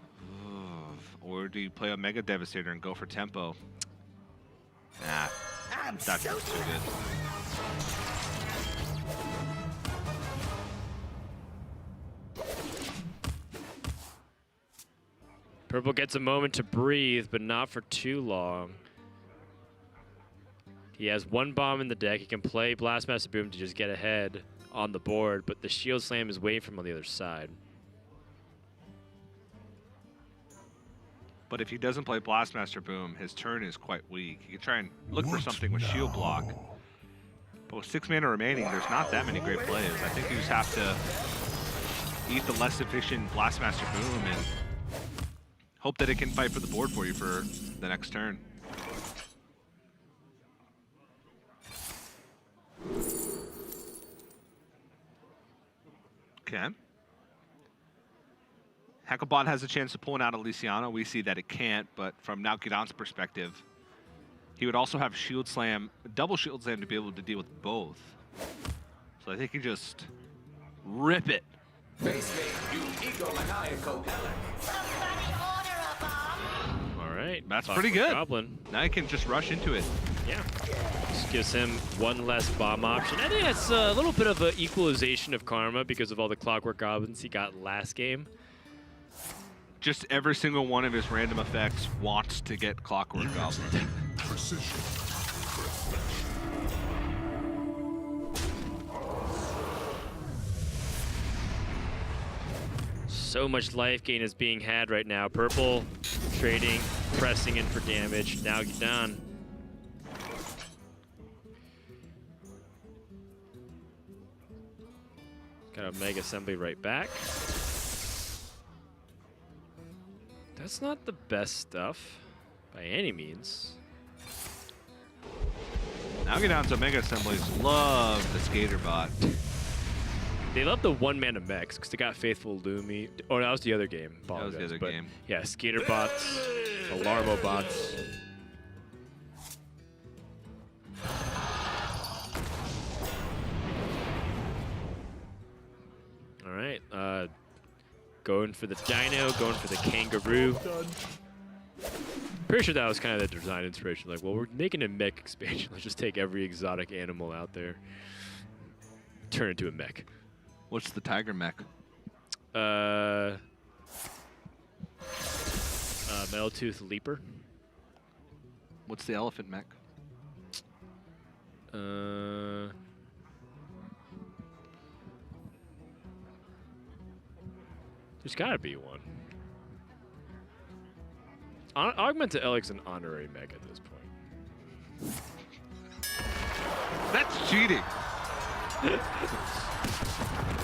Or do you play a Mega Devastator and go for tempo? Nah, that feels too good. Purple gets a moment to breathe, but not for too long. He has 1 bomb in the deck. He can play Blastmaster Boom to just get ahead on the board, but the Shield Slam is waiting for him on the other side. But if he doesn't play Blastmaster Boom, his turn is quite weak. He can try and look for something with Shield Block. But with 6 mana remaining, there's not that many great plays. I think you just have to eat the less efficient Blastmaster Boom and hope that it can fight for the board for you for the next turn. Okay. Hacklebot has a chance of pulling out Elysiana. We see that it can't, but from Nalguidan's perspective, he would also have Shield Slam, double Shield Slam to be able to deal with both. So I think he just rip it. Face me, you egomaniacal pellet. All right. That's Clockwork pretty good. Goblin. Now he can just rush into it. Yeah. Just gives him 1 less bomb option. I think that's a little bit of an equalization of karma because of all the Clockwork Goblins he got last game. Just every single one of his random effects wants to get Clockwork Goblin. Precision. So much life gain is being had right now. Purple trading, pressing in for damage. Nalguidan. Got a Mega Assembly right back. That's not the best stuff by any means. Nalguidan's Omega Assemblies love the Skater Bot. They love the 1 mana mechs because they got Faithful Lumi. Oh, that was the other game. That was the Apologize, other but game. yeah, Skater bots, Alarmo bots. All right. Going for the dino, going for the kangaroo. Pretty sure that was kind of the design inspiration. Like, well, we're making a mech expansion. Let's just take every exotic animal out there, turn it into a mech. What's the tiger mech? Metal Tooth Leaper. What's the elephant mech? There's gotta be one. Augmented Elix's an honorary mech at this point. That's cheating.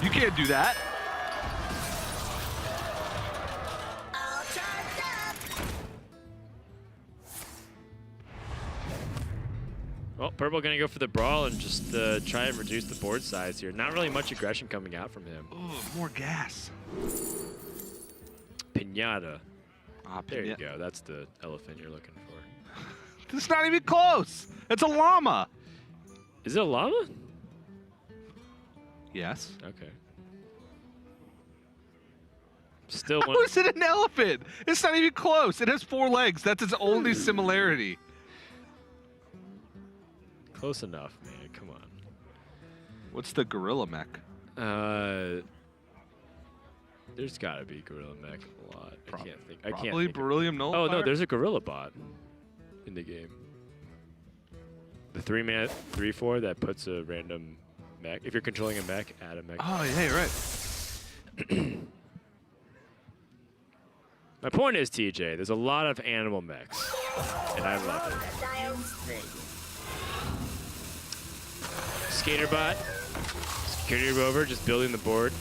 You can't do that. All charged up. Well, Purple gonna go for the brawl and just try and reduce the board size here. Not really much aggression coming out from him. Oh, more gas. Pinata. Ah, There you go. That's the elephant you're looking for. It's not even close. It's a llama. Is it a llama? Yes. Okay. Still How is it an elephant? It's not even close. It has 4 legs. That's its only similarity. close enough, man. Come on. What's the gorilla mech? There's gotta be gorilla mech a lot. I can't think. I can't Probably think of- beryllium nullifier? Oh no, there's a gorilla bot in the game. The 3-man 3/4 that puts a random mech. If you're controlling a mech, add a mech. Oh, yeah, you're right. My point is, TJ, there's a lot of animal mechs, and I love it. Skaterbot, security rover, just building the board.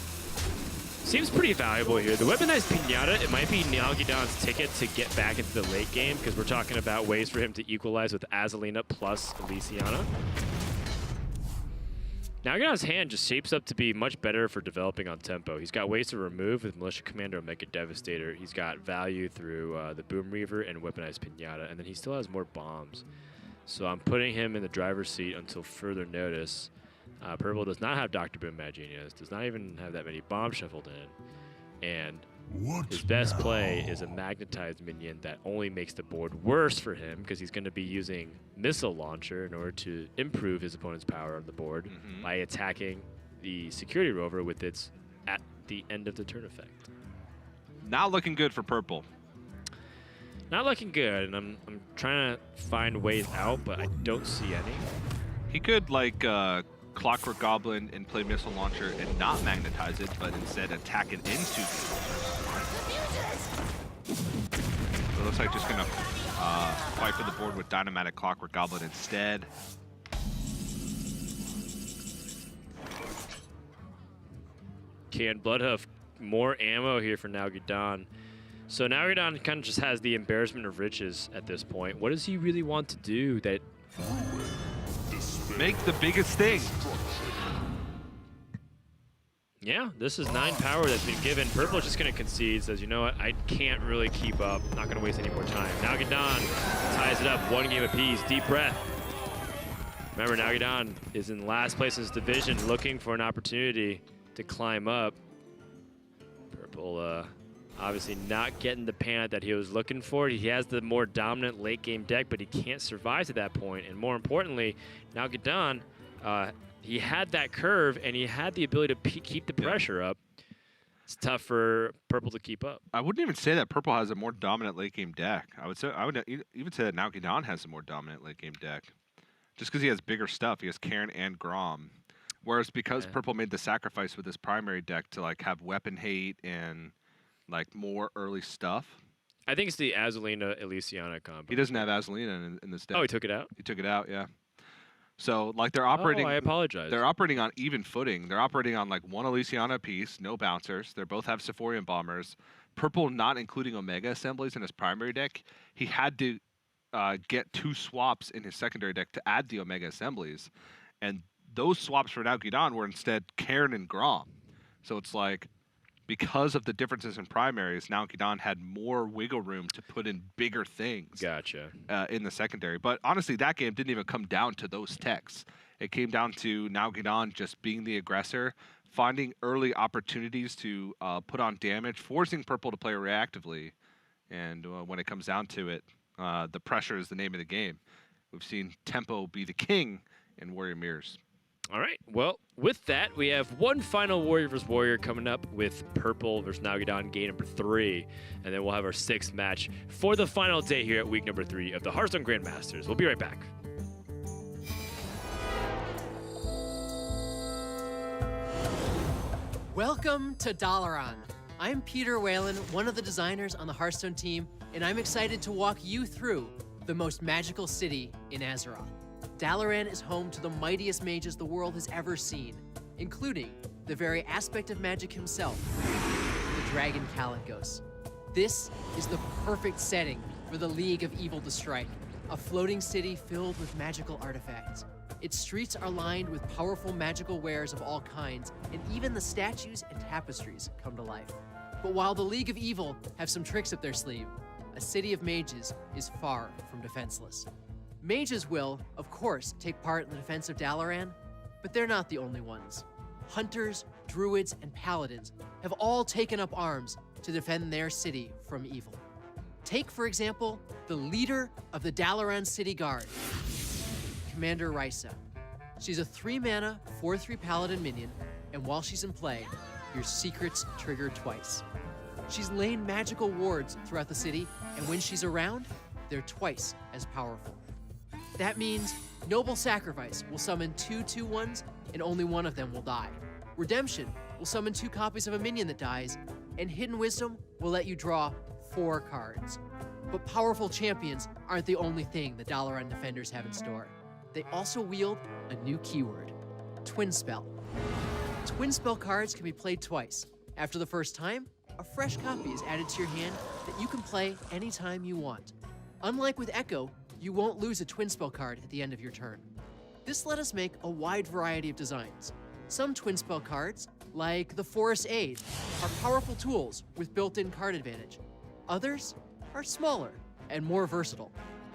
Seems pretty valuable here. The weaponized pinata, it might be Nalguidan's ticket to get back into the late game, because we're talking about ways for him to equalize with Azalina plus Elysiana. Nalguidan's hand just shapes up to be much better for developing on tempo. He's got ways to remove with Militia Commander and Mega Devastator. He's got value through the Boom Reaver and weaponized pinata, and then he still has more bombs. So I'm putting him in the driver's seat until further notice. Purple does not have Dr. Boom Magenius, does not even have that many bombs shuffled in, and his best play is a magnetized minion that only makes the board worse for him because he's going to be using Missile Launcher in order to improve his opponent's power on the board by attacking the security rover with its at the end of the turn effect. Not looking good for purple. Not looking good, and I'm trying to find ways out, but I don't see any. He could, like, Clockwork Goblin and play Missile Launcher and not magnetize it, but instead attack it into the So it looks like just gonna fight for the board with Dynamatic Clockwork Goblin instead. Can Bloodhoof more ammo here for Nalguidan. So Nalguidan kind of just has the embarrassment of riches at this point. What does he really want to do that... Make the biggest thing. Yeah, this is 9 power that's been given. Purple is just going to concede, says, you know what, I can't really keep up. Not going to waste any more time. Nalguidan ties it up, 1 game apiece. Deep breath. Remember, Nalguidan is in last place in his division, looking for an opportunity to climb up. Purple obviously not getting the pan that he was looking for. He has the more dominant late game deck, but he can't survive to that point. And more importantly, Nalguidan, he had that curve and he had the ability to keep the pressure up. It's tough for Purple to keep up. I wouldn't even say that Purple has a more dominant late game deck. I would even say that Nalguidan has a more dominant late game deck, just because he has bigger stuff. He has Karin and Grom, whereas because Purple made the sacrifice with his primary deck to like have weapon hate and like more early stuff. I think it's the Azalina Elysiana combo. He doesn't have Azalina in this deck. Oh, he took it out? He took it out, yeah. So like they're operating. Oh, I apologize. They're operating on even footing. They're operating on like 1 Elysiana apiece, no bouncers. They both have Sephorian bombers. Purple not including Omega assemblies in his primary deck. He had to get 2 swaps in his secondary deck to add the Omega assemblies, and those swaps for Nalguidan were instead Karin and Grom. So it's like, because of the differences in primaries, Nalguidan had more wiggle room to put in bigger things. Gotcha. In the secondary. But honestly, that game didn't even come down to those techs. It came down to Nalguidan just being the aggressor, finding early opportunities to put on damage, forcing purple to play reactively. And when it comes down to it, the pressure is the name of the game. We've seen tempo be the king in Warrior Mirrors. All right. Well, with that, we have one final Warrior vs. Warrior coming up with Purple versus Nalguidan, game number 3. And then we'll have our 6th match for the final day here at week number 3 of the Hearthstone Grandmasters. We'll be right back. Welcome to Dalaran. I'm Peter Whalen, one of the designers on the Hearthstone team, and I'm excited to walk you through the most magical city in Azeroth. Dalaran is home to the mightiest mages the world has ever seen, including the very aspect of magic himself, the Dragon Kalikos. This is the perfect setting for the League of Evil to strike, a floating city filled with magical artifacts. Its streets are lined with powerful magical wares of all kinds, and even the statues and tapestries come to life. But while the League of Evil have some tricks up their sleeve, a city of mages is far from defenseless. Mages will, of course, take part in the defense of Dalaran, but they're not the only ones. Hunters, druids, and paladins have all taken up arms to defend their city from evil. Take, for example, the leader of the Dalaran City Guard, Commander Risa. She's a 3-mana, 4/3 paladin minion, and while she's in play, your secrets trigger twice. She's laid magical wards throughout the city, and when she's around, they're twice as powerful. That means Noble Sacrifice will summon 2 2/1s, and only one of them will die. Redemption will summon 2 copies of a minion that dies, and Hidden Wisdom will let you draw 4 cards. But powerful champions aren't the only thing the Dalaran defenders have in store. They also wield a new keyword, Twin Spell. Twin Spell cards can be played twice. After the first time, a fresh copy is added to your hand that you can play anytime you want. Unlike with Echo, you won't lose a Twin Spell card at the end of your turn. This let us make a wide variety of designs. Some Twin Spell cards, like the Forest Aid, are powerful tools with built-in card advantage. Others are smaller and more versatile.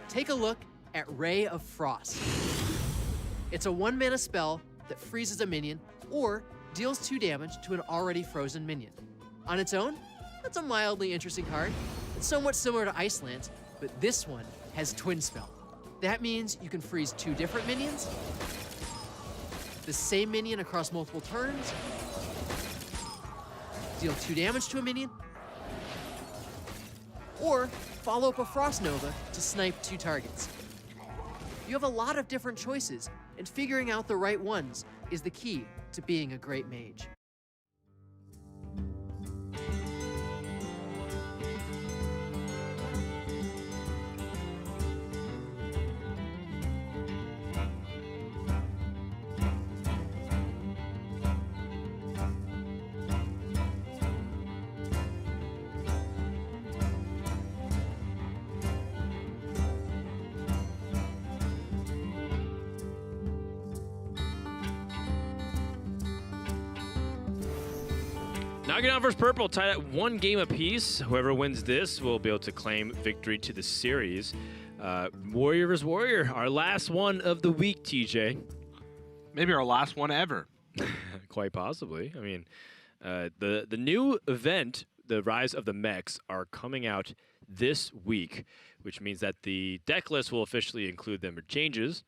Take a look at Ray of Frost. It's a 1-mana spell that freezes a minion or deals 2 damage to an already frozen minion. On its own, that's a mildly interesting card. It's somewhat similar to Iceland, but this one has Twin Spell. That means you can freeze 2 different minions, the same minion across multiple turns, deal 2 damage to a minion, or follow up a Frost Nova to snipe 2 targets. You have a lot of different choices, and figuring out the right ones is the key to being a great mage. Nalguidan versus Purple tied at 1 game apiece. Whoever wins this will be able to claim victory to the series. Warrior vs. Warrior, our last one of the week, TJ. Maybe our last one ever. Quite possibly. I mean, the new event, the Rise of the Mechs, are coming out this week, which means that the deck list will officially include them or changes.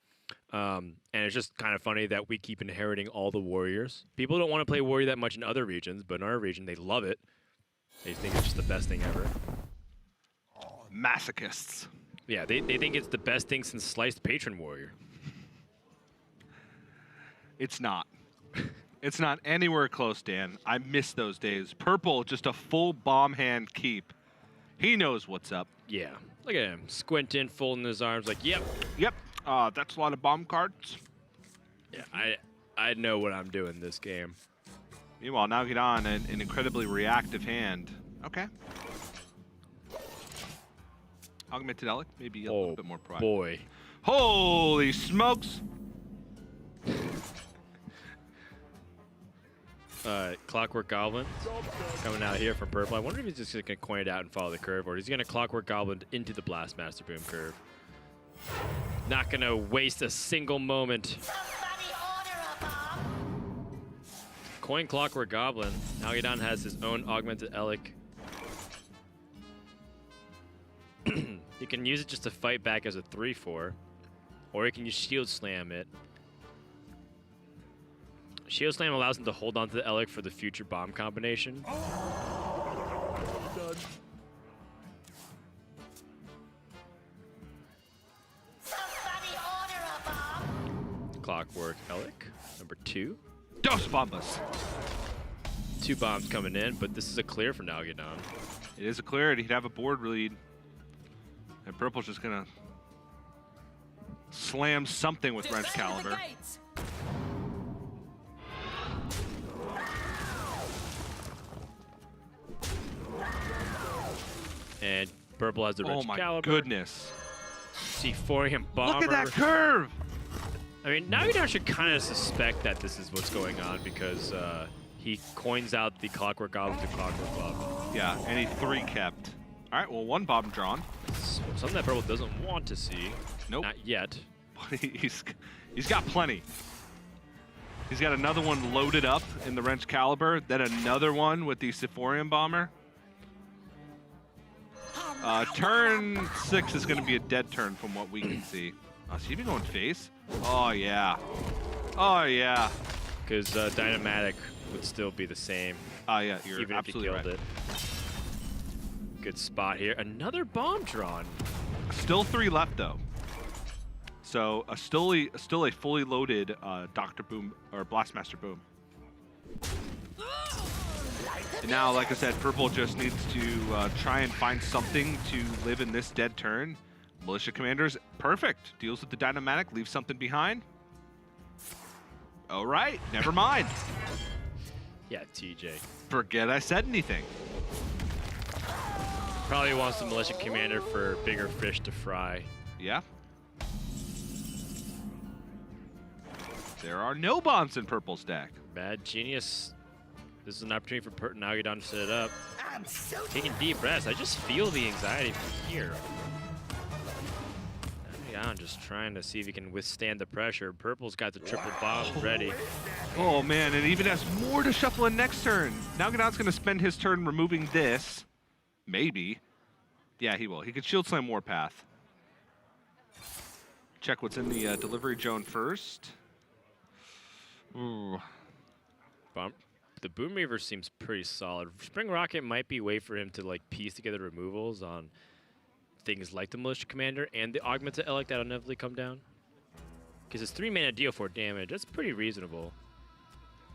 And it's just kind of funny that we keep inheriting all the warriors. People don't want to play warrior that much in other regions, but in our region, they love it. They think it's just the best thing ever. Masochists. Yeah, they think it's the best thing since sliced patron warrior. It's not. It's not anywhere close, Dan. I miss those days. Purple, just a full bomb hand keep. He knows what's up. Yeah, look at him squinting, folding his arms like, yep. Yep. That's a lot of bomb cards. Yeah, I know what I'm doing this game. Meanwhile, Nalguidan, an incredibly reactive hand. Okay. Augmentedelic, maybe a little bit more proactive. Boy. Holy smokes! Clockwork Goblin coming out here from Purple. I wonder if he's just going to coin it out and follow the curve, or is he going to Clockwork Goblin into the Blastmaster Boom curve? Not going to waste a single moment. Somebody order a bomb. Coin Clockwork Goblin. Nalguidan has his own augmented Elec. You can use it just to fight back as a 3/4, or you can use Shield Slam it. Shield Slam allows him to hold on to the Elec for the future bomb combination. Somebody order a bomb. Clockwork Elec, number 2. Dos bombas. 2 bombs coming in, but this is a clear for Nalguidan. It is a clear, and he'd have a board lead. And Purple's just gonna slam something with Wrench Caliber. And Purple has the Oh Wrench my Caliber. goodness. Sephorium Bomber. Look at that curve! I mean, Nalguidan should kind of suspect that this is what's going on because he coins out the Clockwork Goblin to Clockwork Goblin. Yeah, and he 3 kept. All right, well, 1 bomb drawn. Something that Purple doesn't want to see. Nope. Not yet. he's got plenty. He's got another one loaded up in the Wrench Caliber, then another one with the Sephorium Bomber. Turn 6 is going to be a dead turn from what we can see. Oh, is he even going face? Oh, yeah. Oh, yeah. Because Dynamatic would still be the same. Oh, yeah, you're even if absolutely you killed right. it. Good spot here. Another bomb drawn. Still 3 left, though. So still a fully loaded Dr. Boom or Blastmaster Boom. And now, like I said, Purple just needs to try and find something to live in this dead turn. Militia Commander's perfect. Deals with the Dynamatic, leaves something behind. All right, never mind. Yeah, TJ. Forget I said anything. Probably wants the Militia Commander for bigger fish to fry. Yeah. There are no bombs in Purple's deck. Bad Genius. This is an opportunity for Nalguidan to set it up. I'm so Taking deep breaths. I just feel the anxiety from here. Nalguidan just trying to see if he can withstand the pressure. Purple's got the triple bomb ready. Oh man, and even has more to shuffle in next turn. Nalguidan's gonna spend his turn removing this. Maybe. Yeah, he will. He could Shield Slam Warpath. Check what's in the delivery zone first. Ooh. The Boom Reaver seems pretty solid. Spring Rocket might be a way for him to like piece together removals on things like the Militia Commander and the Augmented Elec that'll inevitably come down. Because it's 3 mana deal 4 damage. That's pretty reasonable.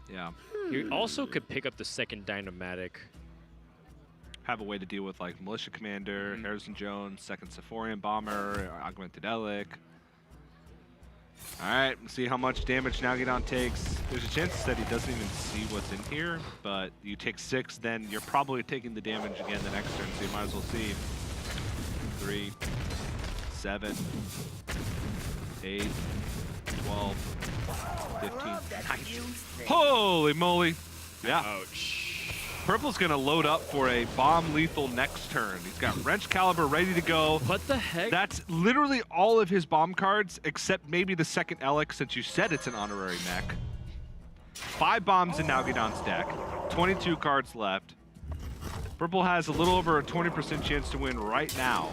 Yeah. You also could pick up the second Dynamatic. Have a way to deal with like Militia Commander, Harrison Jones, second Sephorium Bomber, Augmented Elec. Alright, let's see how much damage Nalguidan takes. There's a chance that he doesn't even see what's in here, but you take 6, then you're probably taking the damage again the next turn, so you might as well see. 3, 7, 8, 12, 15, 19. Holy moly! Yeah. Ouch. Purple's gonna load up for a bomb lethal next turn. He's got Wrench Caliber ready to go. What the heck? That's literally all of his bomb cards, except maybe the second Elec, since you said it's an honorary mech. 5 bombs in Nalguidan's deck. 22 cards left. Purple has a little over a 20% chance to win right now.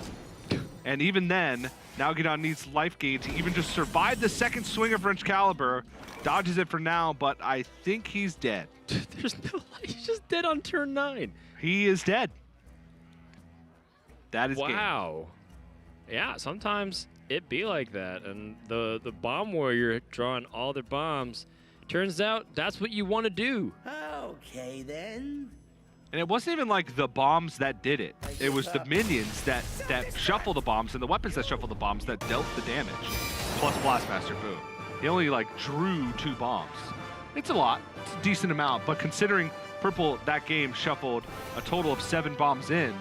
And even then, Nalguidan needs life gain to even just survive the second swing of Wrench Caliber. Dodges it for now, but I think he's dead. There's no life. He's just dead on turn 9. He is dead. That is game. Wow. Yeah, sometimes it be like that. And the Bomb Warrior drawing all their bombs, turns out that's what you want to do. Okay, then. And it wasn't even like the bombs that did it. It was the minions that shuffle the bombs and the weapons that shuffle the bombs that dealt the damage. Plus Blastmaster Boom. He only like drew 2 bombs. It's a lot. It's a decent amount, but considering Purple that game shuffled a total of 7 bombs in,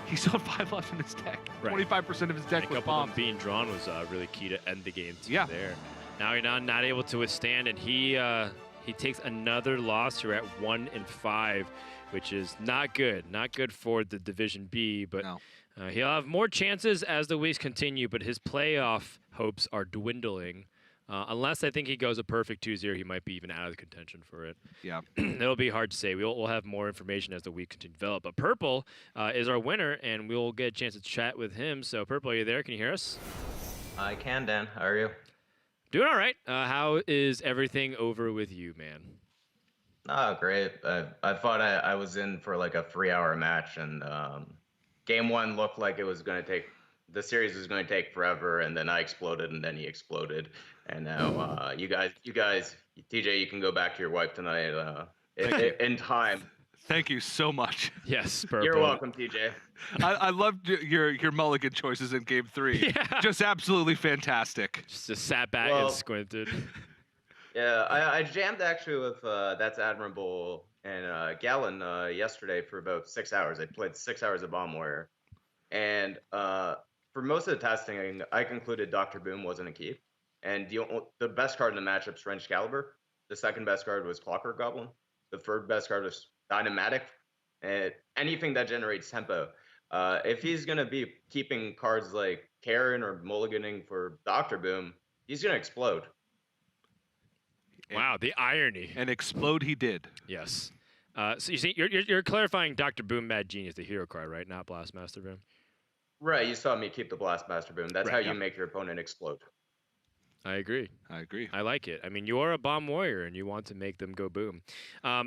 he still had 5 left in his deck. Right. 25% of his deck A was couple of bombs. them being drawn was really key to end the game too. Yeah. There. Now you're not able to withstand, and he takes another loss. You're at 1-5, which is not good. Not good for the Division B, but No. He'll have more chances as the weeks continue, but his playoff hopes are dwindling. Unless I think he goes a perfect 2-0, he might be even out of the contention for it. Yeah. It'll be hard to say. We'll have more information as the week continues to develop. But Purple is our winner, and we'll get a chance to chat with him. So, Purple, are you there? Can you hear us? I can, Dan. How are you? Doing all right. How is everything over with you, man? Oh, great. I thought I was in for like a 3-hour match, and game one looked like it was going to take, the series was going to take forever, and then I exploded, and then he exploded. And now you guys, TJ, you can go back to your wife tonight in time. Thank you so much. Yes, Purple. You're welcome, TJ. I loved your mulligan choices in Game 3. Yeah. Just absolutely fantastic. Just sat back and squinted. Yeah, I jammed actually with That's Admirable and Gallon yesterday for about 6 hours. I played 6 hours of Bomb Warrior. And for most of the testing, I concluded Dr. Boom wasn't a key. And the best card in the matchup is Wrench Caliber. The second best card was Clockwork Goblin. The third best card was Dynamatic. And anything that generates tempo. If he's going to be keeping cards like Karen or mulliganing for Dr. Boom, he's going to explode. Wow, the irony. And explode he did. Yes. So you see, you're clarifying Dr. Boom Mad Genius, the hero card, right? Not Blastmaster Boom. Right, you saw me keep the Blastmaster Boom. That's how you make your opponent explode. I agree. I like it. I mean, you are a Bomb Warrior, and you want to make them go boom.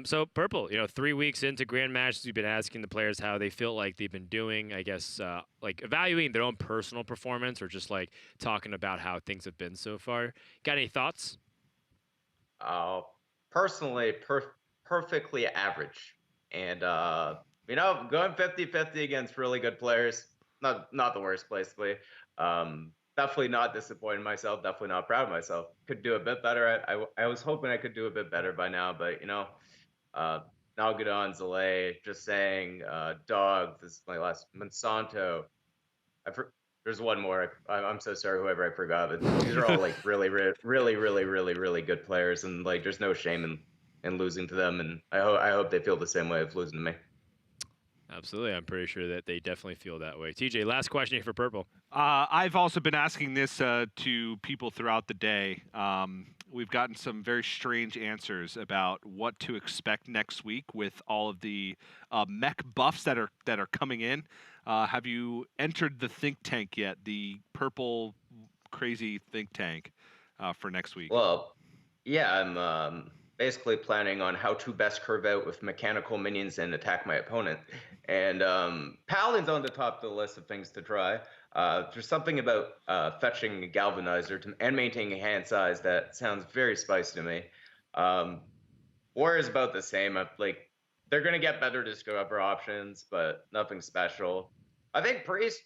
So, Purple, 3 weeks into Grandmasters, you've been asking the players how they feel like they've been doing, I guess, like evaluating their own personal performance or just like talking about how things have been so far. Got any thoughts? Personally, perfectly average. And, going 50-50 against really good players, not the worst place to be. Definitely not disappointed in myself. Definitely not proud of myself. Could do a bit better. I was hoping I could do a bit better by now, but Nalguidan, Zalay, just saying, Dog. This is my last. Monsanto. There's one more. I'm so sorry, whoever I forgot. But these are all like really good players, and like there's no shame in losing to them. And I hope they feel the same way of losing to me. Absolutely. I'm pretty sure that they definitely feel that way. TJ, last question here for Purple. I've also been asking this to people throughout the day. We've gotten some very strange answers about what to expect next week with all of the mech buffs that are coming in. Have you entered the think tank yet? The Purple crazy think tank for next week? Well, yeah, I'm basically planning on how to best curve out with mechanical minions and attack my opponent. And Paladin's on the top of the list of things to try. There's something about fetching a Galvanizer and maintaining hand size that sounds very spicy to me. Warrior's about the same. They're going to get better discover options, but nothing special. I think Priest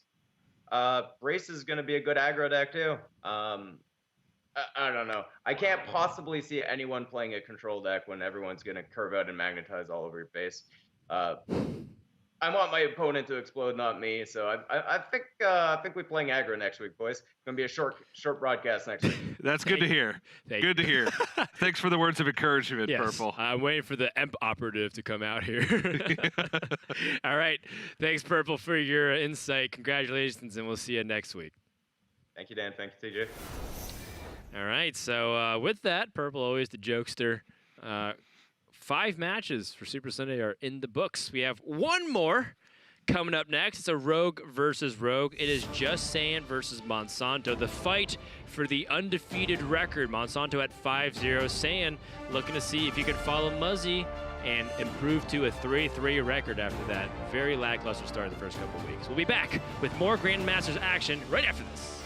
is going to be a good aggro deck too. I don't know. I can't possibly see anyone playing a control deck when everyone's going to curve out and magnetize all over your face. I want my opponent to explode, not me. So I think we're playing aggro next week, boys. It's going to be a short broadcast next week. That's good to hear. Good to hear. Thanks for the words of encouragement, yes. Purple. I'm waiting for the EMP operative to come out here. All right. Thanks, Purple, for your insight. Congratulations, and we'll see you next week. Thank you, Dan. Thank you, TJ. All right. So with that, Purple, always the jokester. 5 matches for Super Sunday are in the books. We have one more coming up next. It's a Rogue versus Rogue. It is Just Saiyan versus Monsanto. The fight for the undefeated record. Monsanto at 5-0. Saiyan looking to see if you can follow Muzzy and improve to a 3-3 record after that very lackluster start of the first couple of weeks. We'll be back with more Grandmasters action right after this.